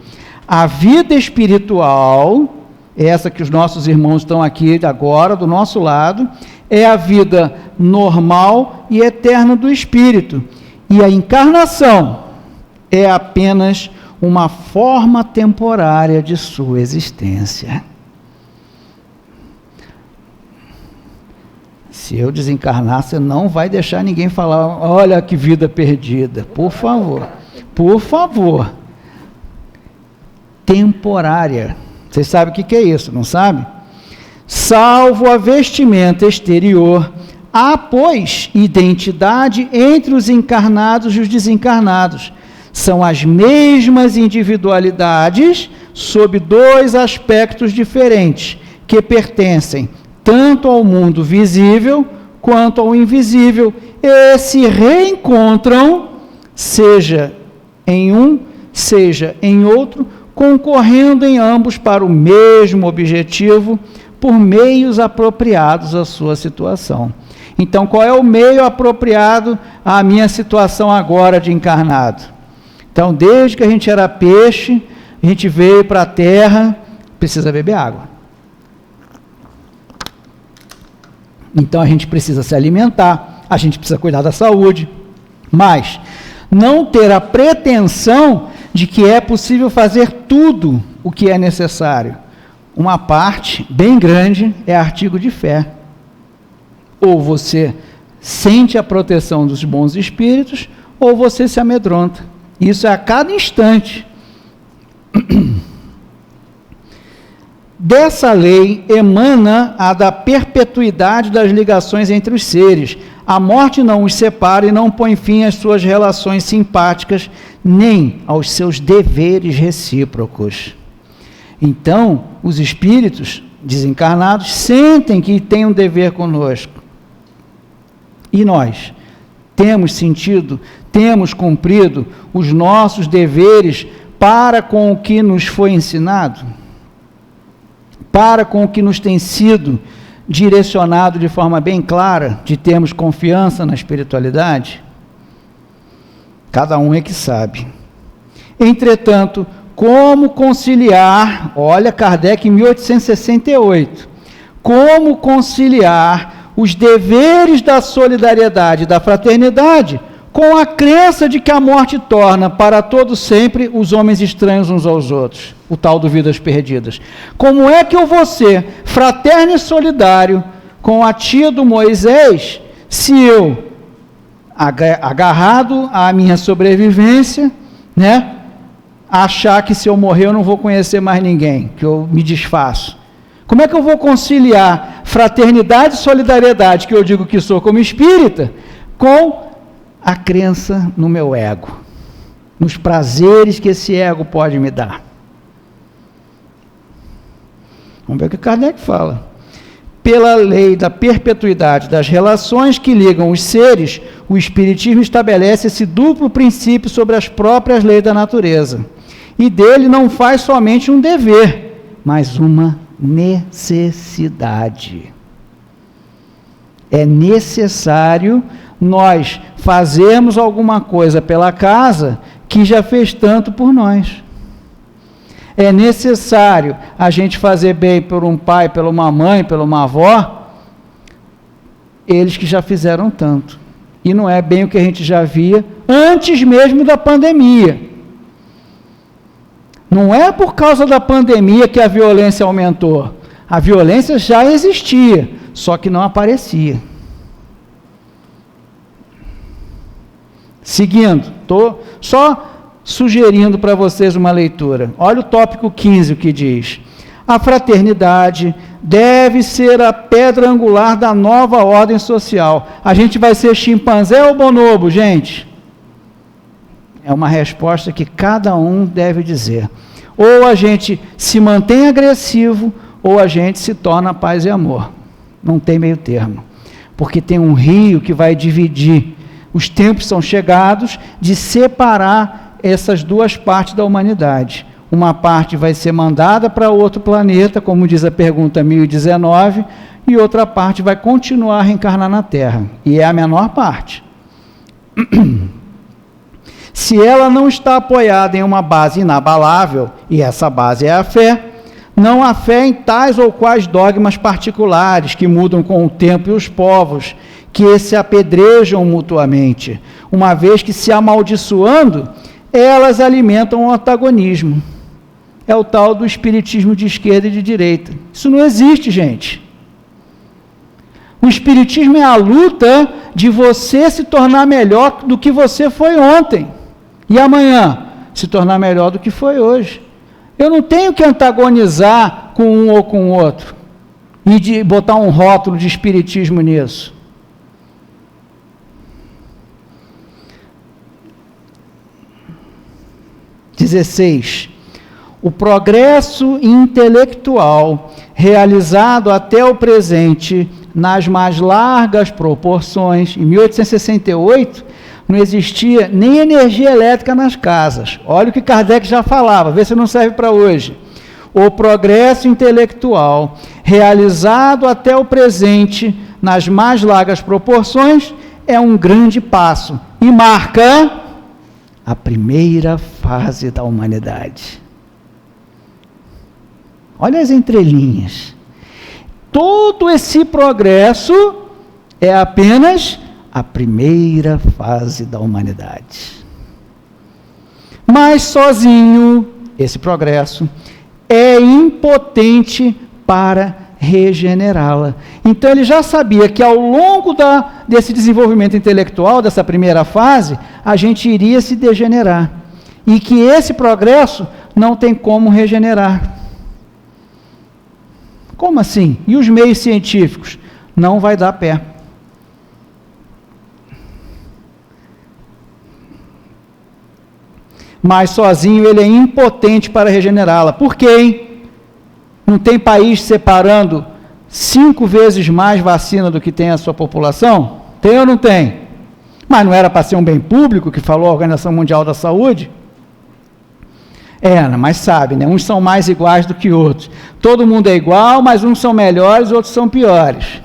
A vida espiritual, essa que os nossos irmãos estão aqui agora, do nosso lado, é a vida normal e eterna do espírito. E a encarnação é apenas uma forma temporária de sua existência. Se eu desencarnar, você não vai deixar ninguém falar, olha que vida perdida. Por favor, por favor. Temporária. Vocês sabem o que é isso, não sabe? Salvo a vestimenta exterior, há, pois, identidade entre os encarnados e os desencarnados. São as mesmas individualidades sob dois aspectos diferentes, que pertencem tanto ao mundo visível quanto ao invisível, e se reencontram, seja em um, seja em outro, concorrendo em ambos para o mesmo objetivo, por meios apropriados à sua situação. Então, qual é o meio apropriado à minha situação agora de encarnado? Então, desde que a gente era peixe, a gente veio para a terra, precisa beber água. Então, a gente precisa se alimentar, a gente precisa cuidar da saúde, mas não ter a pretensão de que é possível fazer tudo o que é necessário. Uma parte bem grande é artigo de fé. Ou você sente a proteção dos bons espíritos, ou você se amedronta. Isso é a cada instante. Dessa lei emana a da perpetuidade das ligações entre os seres. A morte não os separa e não põe fim às suas relações simpáticas, nem aos seus deveres recíprocos. Então, os espíritos desencarnados sentem que têm um dever conosco. E nós temos sentido, temos cumprido os nossos deveres para com o que nos foi ensinado? Para com o que nos tem sido direcionado de forma bem clara, de termos confiança na espiritualidade? Cada um é que sabe. Entretanto, como conciliar, olha Kardec em 1868, como conciliar os deveres da solidariedade e da fraternidade com a crença de que a morte torna para todo sempre os homens estranhos uns aos outros, o tal do Vidas Perdidas. Como é que eu vou ser fraterno e solidário com a tia do Moisés, se eu, agarrado à minha sobrevivência, né, achar que se eu morrer eu não vou conhecer mais ninguém, que eu me desfaço? Como é que eu vou conciliar fraternidade e solidariedade, que eu digo que sou como espírita, com a crença no meu ego, nos prazeres que esse ego pode me dar? Vamos ver o que Kardec fala. Pela lei da perpetuidade das relações que ligam os seres, o Espiritismo estabelece esse duplo princípio sobre as próprias leis da natureza. E dele não faz somente um dever, mas uma necessidade. É necessário nós fazermos alguma coisa pela casa que já fez tanto por nós. É necessário a gente fazer bem por um pai, por uma mãe, por uma avó, eles que já fizeram tanto. E não é bem o que a gente já via antes mesmo da pandemia. Não é por causa da pandemia que a violência aumentou. A violência já existia, só que não aparecia. Seguindo, estou só sugerindo para vocês uma leitura. Olha o tópico 15, o que diz: a fraternidade deve ser a pedra angular da nova ordem social. A gente vai ser chimpanzé ou bonobo, gente? É uma resposta que cada um deve dizer. Ou a gente se mantém agressivo, ou a gente se torna paz e amor. Não tem meio termo. Porque tem um rio que vai dividir. Os tempos são chegados de separar essas duas partes da humanidade. Uma parte vai ser mandada para outro planeta, como diz a pergunta 1019, e outra parte vai continuar a reencarnar na Terra. E é a menor parte. Se ela não está apoiada em uma base inabalável, e essa base é a fé, não há fé em tais ou quais dogmas particulares que mudam com o tempo e os povos, que se apedrejam mutuamente, uma vez que, se amaldiçoando, elas alimentam o antagonismo. É o tal do espiritismo de esquerda e de direita. Isso não existe, gente. O espiritismo é a luta de você se tornar melhor do que você foi ontem, e amanhã se tornar melhor do que foi hoje. Eu não tenho que antagonizar com um ou com o outro, e de botar um rótulo de espiritismo nisso. O progresso intelectual realizado até o presente nas mais largas proporções. Em 1868 não existia nem energia elétrica nas casas. Olha o que Kardec já falava, vê se não serve para hoje. O progresso intelectual realizado até o presente nas mais largas proporções é um grande passo e marca a primeira fase da humanidade. Olha as entrelinhas. Todo esse progresso é apenas a primeira fase da humanidade. Mas sozinho, esse progresso é impotente para regenerá-la. Então ele já sabia que ao longo desse desenvolvimento intelectual, dessa primeira fase, a gente iria se degenerar. E que esse progresso não tem como regenerar. Como assim? E os meios científicos? Não vai dar pé. Mas sozinho ele é impotente para regenerá-la. Por quê, hein? Não tem país separando 5 vezes mais vacina do que tem a sua população? Tem ou não tem? Mas não era para ser um bem público, que falou a Organização Mundial da Saúde? Mas sabe, né? Uns são mais iguais do que outros. Todo mundo é igual, mas uns são melhores, outros são piores.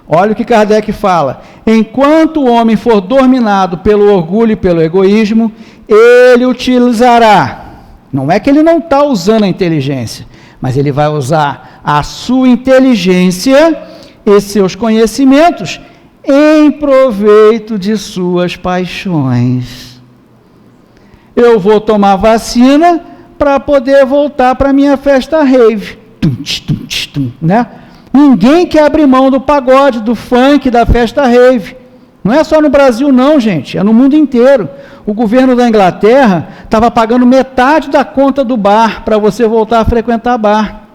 Olha o que Kardec fala. Enquanto o homem for dominado pelo orgulho e pelo egoísmo, ele utilizará. Não é que ele não está usando a inteligência, mas ele vai usar a sua inteligência e seus conhecimentos em proveito de suas paixões. Eu vou tomar vacina para poder voltar para a minha festa rave. Né? Ninguém quer abrir mão do pagode, do funk, da festa rave. Não é só no Brasil não, gente, é no mundo inteiro. O governo da Inglaterra estava pagando metade da conta do bar para você voltar a frequentar bar.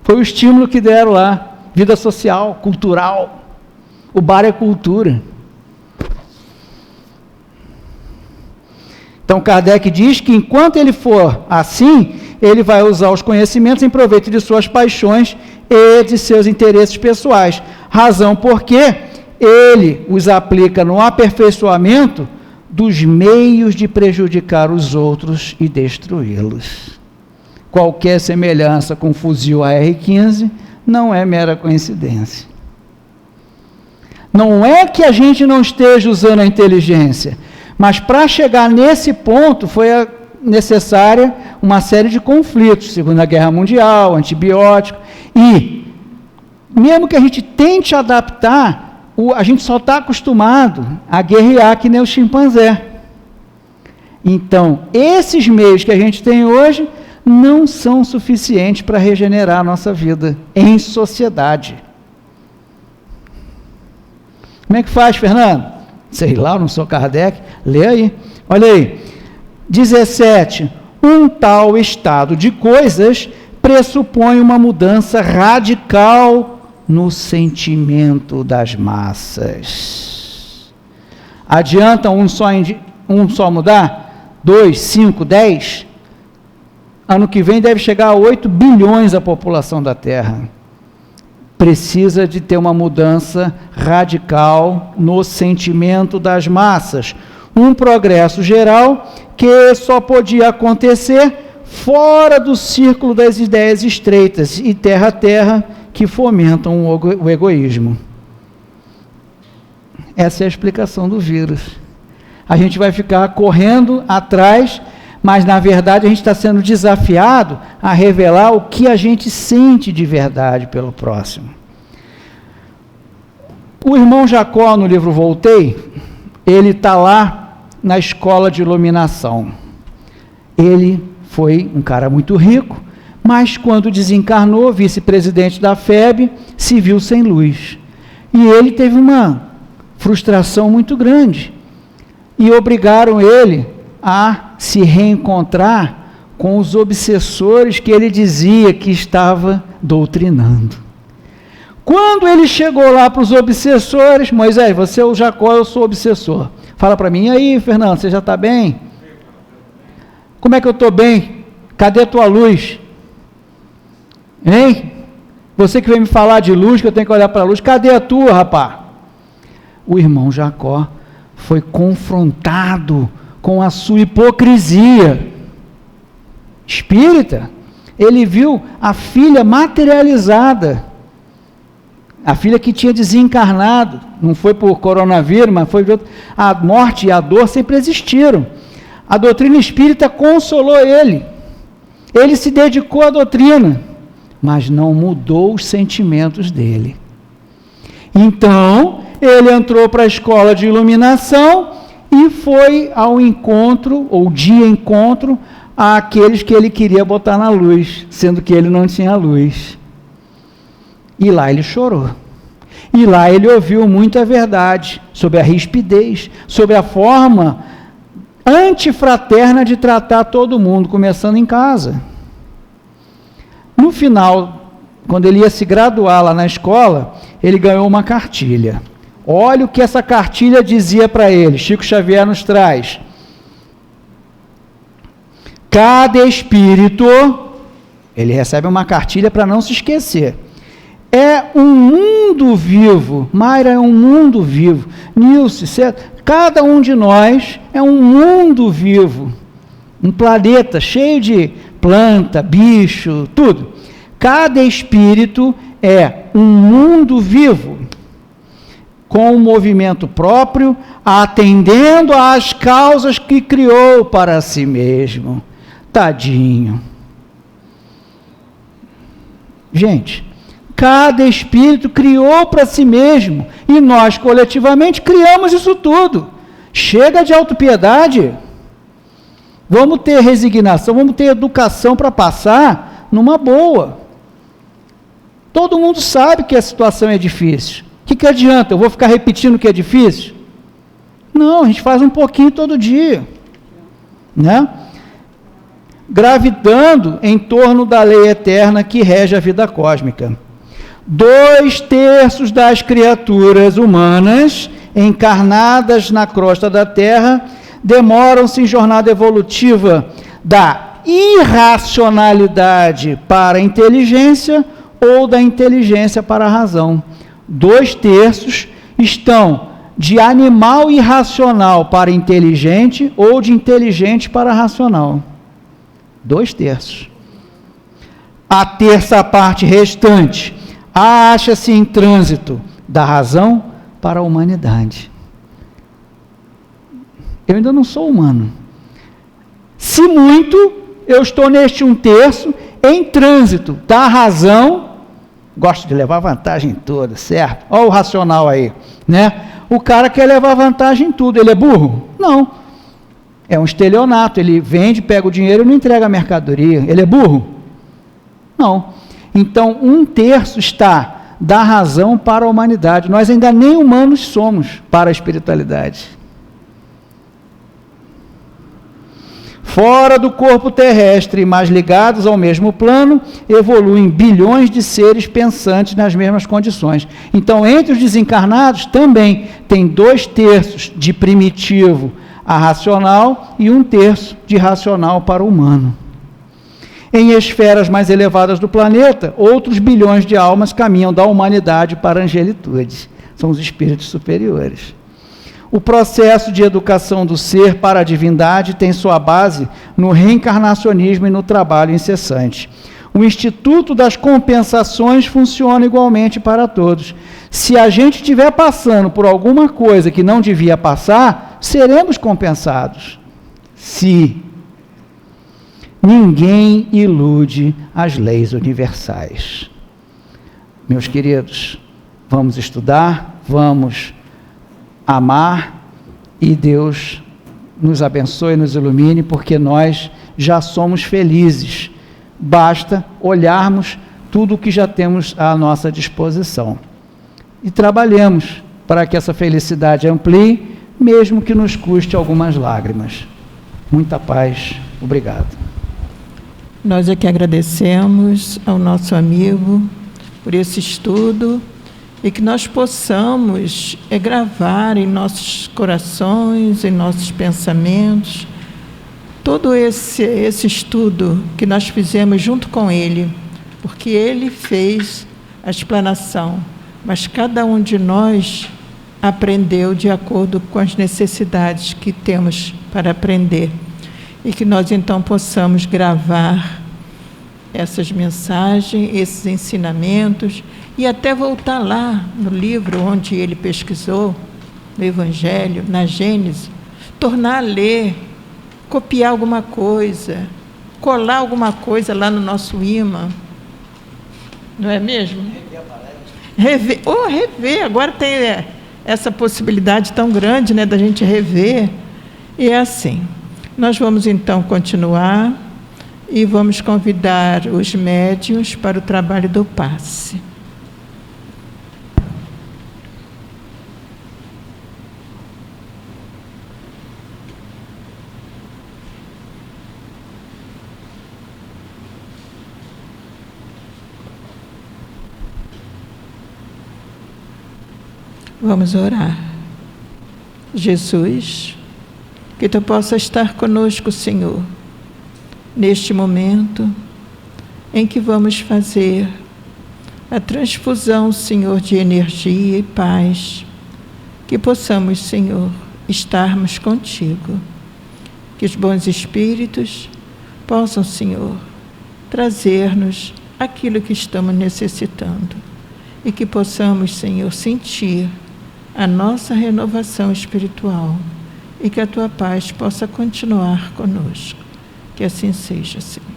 Foi o estímulo que deram lá. Vida social, cultural. O bar é cultura. Então Kardec diz que enquanto ele for assim, ele vai usar os conhecimentos em proveito de suas paixões e de seus interesses pessoais. Razão porque ele os aplica no aperfeiçoamento dos meios de prejudicar os outros e destruí-los. Qualquer semelhança com o fuzil AR-15 não é mera coincidência. Não é que a gente não esteja usando a inteligência, mas para chegar nesse ponto foi necessária uma série de conflitos, Segunda Guerra Mundial, antibiótico, e mesmo que a gente tente adaptar, a gente só está acostumado a guerrear que nem o chimpanzé. Então, esses meios que a gente tem hoje não são suficientes para regenerar a nossa vida em sociedade. Como é que faz, Fernando? Sei lá, eu não sou Kardec. Lê aí. Olha aí. 17. Um tal estado de coisas pressupõe uma mudança radical no sentimento das massas. Adianta um só mudar? 2, 5, 10? Ano que vem deve chegar a 8 bilhões a população da Terra. Precisa de ter uma mudança radical no sentimento das massas. Um progresso geral que só podia acontecer fora do círculo das ideias estreitas e terra a terra que fomentam o egoísmo. Essa é a explicação do vírus. A gente vai ficar correndo atrás, mas na verdade a gente está sendo desafiado a revelar o que a gente sente de verdade pelo próximo. O irmão Jacó, no livro Voltei, ele está lá na escola de iluminação. Ele foi um cara muito rico, mas quando desencarnou, vice-presidente da FEB, se viu sem luz. E ele teve uma frustração muito grande. E obrigaram ele a se reencontrar com os obsessores que ele dizia que estava doutrinando. Quando ele chegou lá para os obsessores, Moisés, você é o Jacó, eu sou o obsessor. Fala para mim, e aí, Fernando, você já está bem? Como é que eu estou bem? Cadê a tua luz? Hein? Você que veio me falar de luz, que eu tenho que olhar para a luz, cadê a tua, rapaz? O irmão Jacó foi confrontado com a sua hipocrisia espírita. Ele viu a filha materializada, a filha que tinha desencarnado, não foi por coronavírus, mas foi a morte e a dor sempre existiram. A doutrina espírita consolou ele. Ele se dedicou à doutrina, mas não mudou os sentimentos dele. Então, ele entrou para a escola de iluminação e foi ao encontro, ou de encontro, àqueles que ele queria botar na luz, sendo que ele não tinha luz. E lá ele chorou. E lá ele ouviu muita verdade sobre a rispidez, sobre a forma antifraterna de tratar todo mundo, começando em casa. No final, quando ele ia se graduar lá na escola, ele ganhou uma cartilha. Olha o que essa cartilha dizia para ele, Chico Xavier nos traz. Cada espírito, ele recebe uma cartilha para não se esquecer, é um mundo vivo. Mayra, é um mundo vivo. Nilce, cada um de nós é um mundo vivo, um planeta cheio de planta, bicho, tudo. Cada espírito é um mundo vivo, com um movimento próprio, atendendo às causas que criou para si mesmo. Tadinho. Gente, cada espírito criou para si mesmo, e nós coletivamente criamos isso tudo. Chega de autopiedade. Vamos ter resignação, vamos ter educação para passar numa boa. Todo mundo sabe que a situação é difícil. O que adianta? Eu vou ficar repetindo que é difícil? Não, a gente faz um pouquinho todo dia, né? Gravitando em torno da lei eterna que rege a vida cósmica. 2/3 das criaturas humanas encarnadas na crosta da Terra demoram-se em jornada evolutiva da irracionalidade para a inteligência ou da inteligência para a razão. 2/3 estão de animal irracional para inteligente ou de inteligente para racional. 2/3. A terça parte restante acha-se em trânsito da razão para a humanidade. Eu ainda não sou humano. Se muito, eu estou neste 1/3 em trânsito da razão. Gosto de levar vantagem em tudo, certo? Olha o racional aí, né? O cara quer levar vantagem em tudo. Ele é burro? Não. É um estelionato. Ele vende, pega o dinheiro e não entrega a mercadoria. Ele é burro? Não. Então, 1/3 está da razão para a humanidade. Nós ainda nem humanos somos para a espiritualidade. Fora do corpo terrestre, mas ligados ao mesmo plano, evoluem bilhões de seres pensantes nas mesmas condições. Então, entre os desencarnados, também tem 2/3 de primitivo a racional e 1/3 de racional para o humano. Em esferas mais elevadas do planeta, outros bilhões de almas caminham da humanidade para a angelitude. São os espíritos superiores. O processo de educação do ser para a divindade tem sua base no reencarnacionismo e no trabalho incessante. O Instituto das Compensações funciona igualmente para todos. Se a gente estiver passando por alguma coisa que não devia passar, seremos compensados. Se ninguém ilude as leis universais. Meus queridos, vamos estudar, vamos amar, e Deus nos abençoe, nos ilumine, porque nós já somos felizes. Basta olharmos tudo o que já temos à nossa disposição. E trabalhemos para que essa felicidade amplie, mesmo que nos custe algumas lágrimas. Muita paz. Obrigado. Nós é que agradecemos ao nosso amigo por esse estudo e que nós possamos gravar em nossos corações, em nossos pensamentos, todo esse estudo que nós fizemos junto com ele, porque ele fez a explanação, mas cada um de nós aprendeu de acordo com as necessidades que temos para aprender. E que nós então possamos gravar essas mensagens, esses ensinamentos, e até voltar lá no livro onde ele pesquisou, no Evangelho, na Gênesis, tornar a ler, copiar alguma coisa, colar alguma coisa lá no nosso imã. Não é mesmo? Rever, rever. Agora tem essa possibilidade tão grande, né, da gente rever. E é assim. Nós vamos então continuar e vamos convidar os médiuns para o trabalho do passe. Vamos orar. Jesus, que Tu possa estar conosco, Senhor, neste momento em que vamos fazer a transfusão, Senhor, de energia e paz, que possamos, Senhor, estarmos contigo, que os bons espíritos possam, Senhor, trazer-nos aquilo que estamos necessitando e que possamos, Senhor, sentir a nossa renovação espiritual e que a Tua paz possa continuar conosco. Que assim seja, Senhor.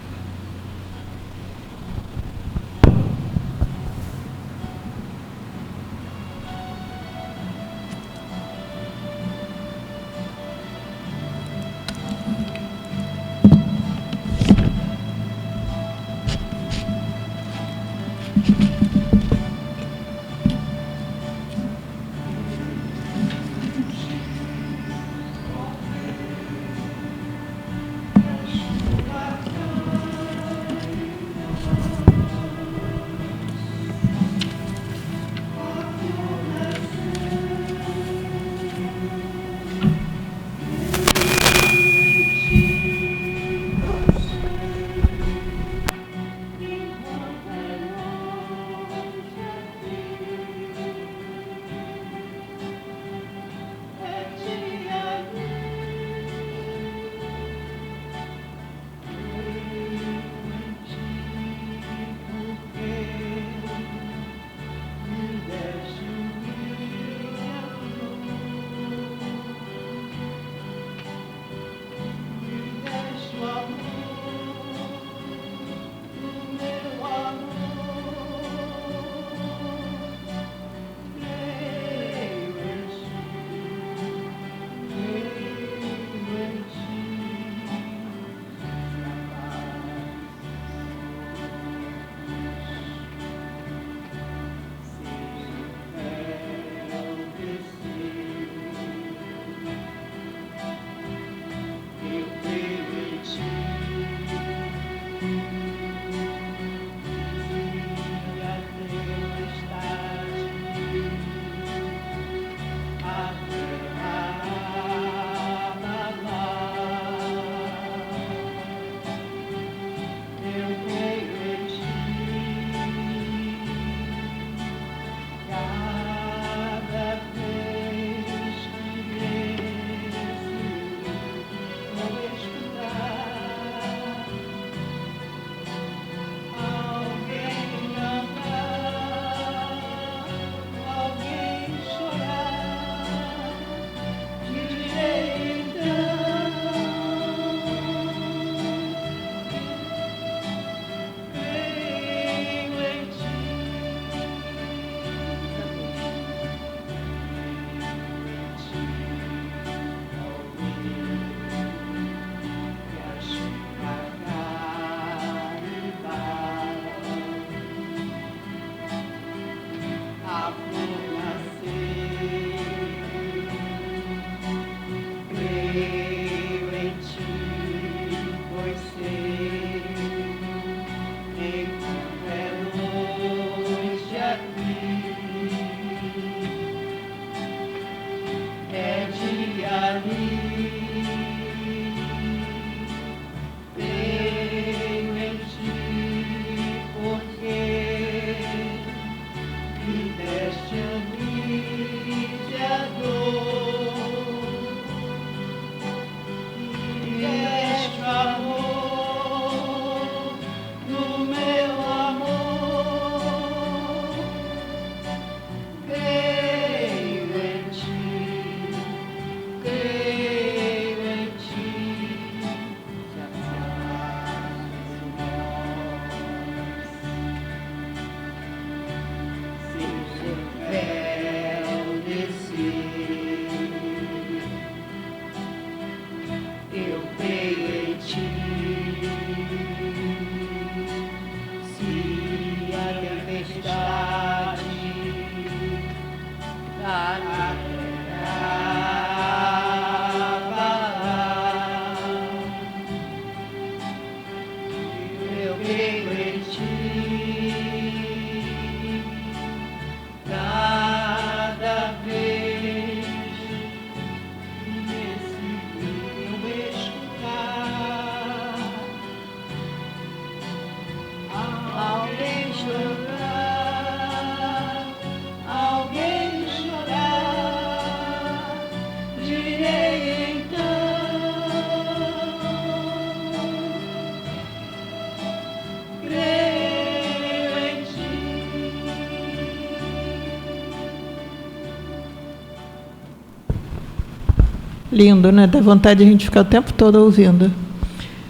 Lindo, né? Dá vontade de a gente ficar o tempo todo ouvindo.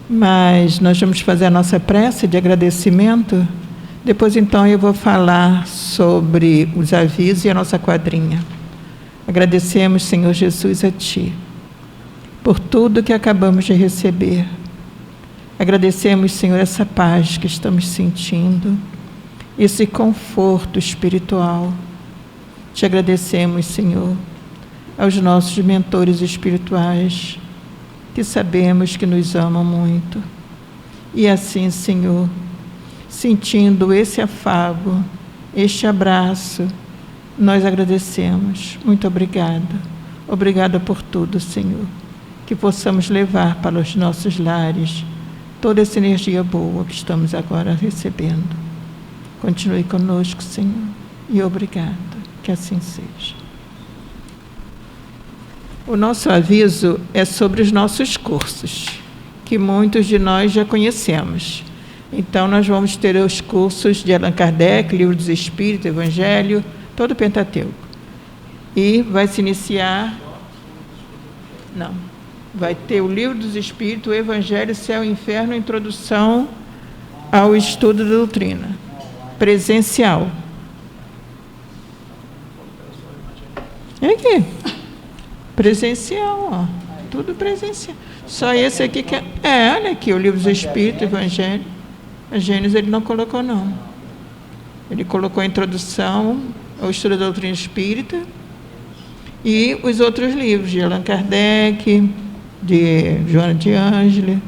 Mas nós vamos fazer a nossa prece de agradecimento. Depois, então, eu vou falar sobre os avisos e a nossa quadrinha. Agradecemos, Senhor Jesus, a Ti, por tudo que acabamos de receber. Agradecemos, Senhor, essa paz que estamos sentindo, esse conforto espiritual. Te agradecemos, Senhor, aos nossos mentores espirituais, que sabemos que nos amam muito. E assim, Senhor, sentindo esse afago, este abraço, nós agradecemos. Muito obrigada. Obrigada por tudo, Senhor. Que possamos levar para os nossos lares toda essa energia boa que estamos agora recebendo. Continue conosco, Senhor, e obrigada. Que assim seja. O nosso aviso é sobre os nossos cursos, que muitos de nós já conhecemos. Então, nós vamos ter os cursos de Allan Kardec, Livro dos Espíritos, Evangelho, todo o Pentateuco. E vai se iniciar... Não. Vai ter o Livro dos Espíritos, o Evangelho, Céu e Inferno, Introdução ao Estudo da Doutrina. Presencial. É aqui. Presencial, ó. Tudo presencial. Só esse aqui que é... olha aqui, o Livro dos Espíritos, Evangelho. A Gênesis ele não colocou, não. Ele colocou a introdução ao estudo da doutrina espírita e os outros livros, de Allan Kardec, de Joana de Ângeles.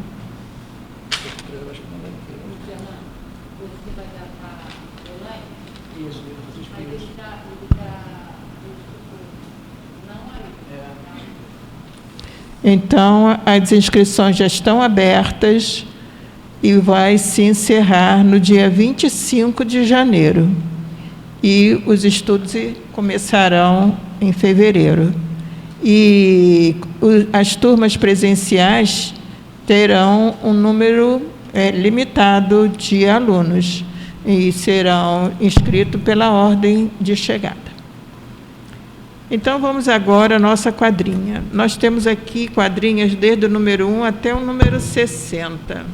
Então, as inscrições já estão abertas e vai se encerrar no dia 25 de janeiro. E os estudos começarão em fevereiro. E as turmas presenciais terão um número limitado de alunos e serão inscritos pela ordem de chegada. Então, vamos agora à nossa quadrinha. Nós temos aqui quadrinhas desde o número 1 até o número 60.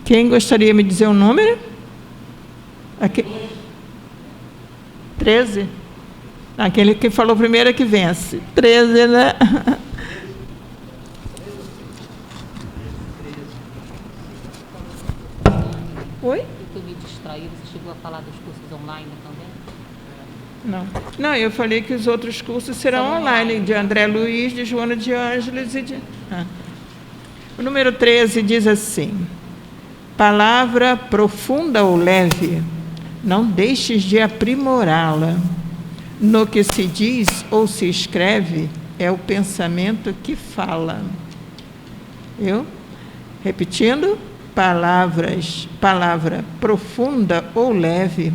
Quem gostaria de me dizer o número? Aqui. 13? Aquele que falou primeiro é que vence. 13, né? Oi? Eu estou me distraída. Você chegou a falar dos cursos online também? Não, eu falei que os outros cursos serão online, de André Luiz, de Joana de Ângeles e de... O número 13 diz assim: palavra profunda ou leve, não deixes de aprimorá-la. No que se diz ou se escreve, é o pensamento que fala. Repetindo, palavra profunda ou leve,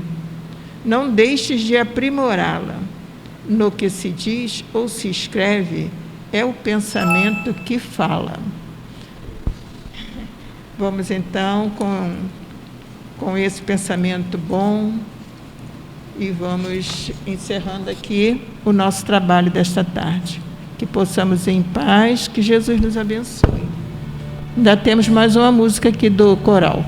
não deixes de aprimorá-la. No que se diz ou se escreve, é o pensamento que fala. Vamos, então, com esse pensamento bom, e vamos encerrando aqui o nosso trabalho desta tarde. Que possamos ir em paz, que Jesus nos abençoe. Ainda temos mais uma música aqui do coral.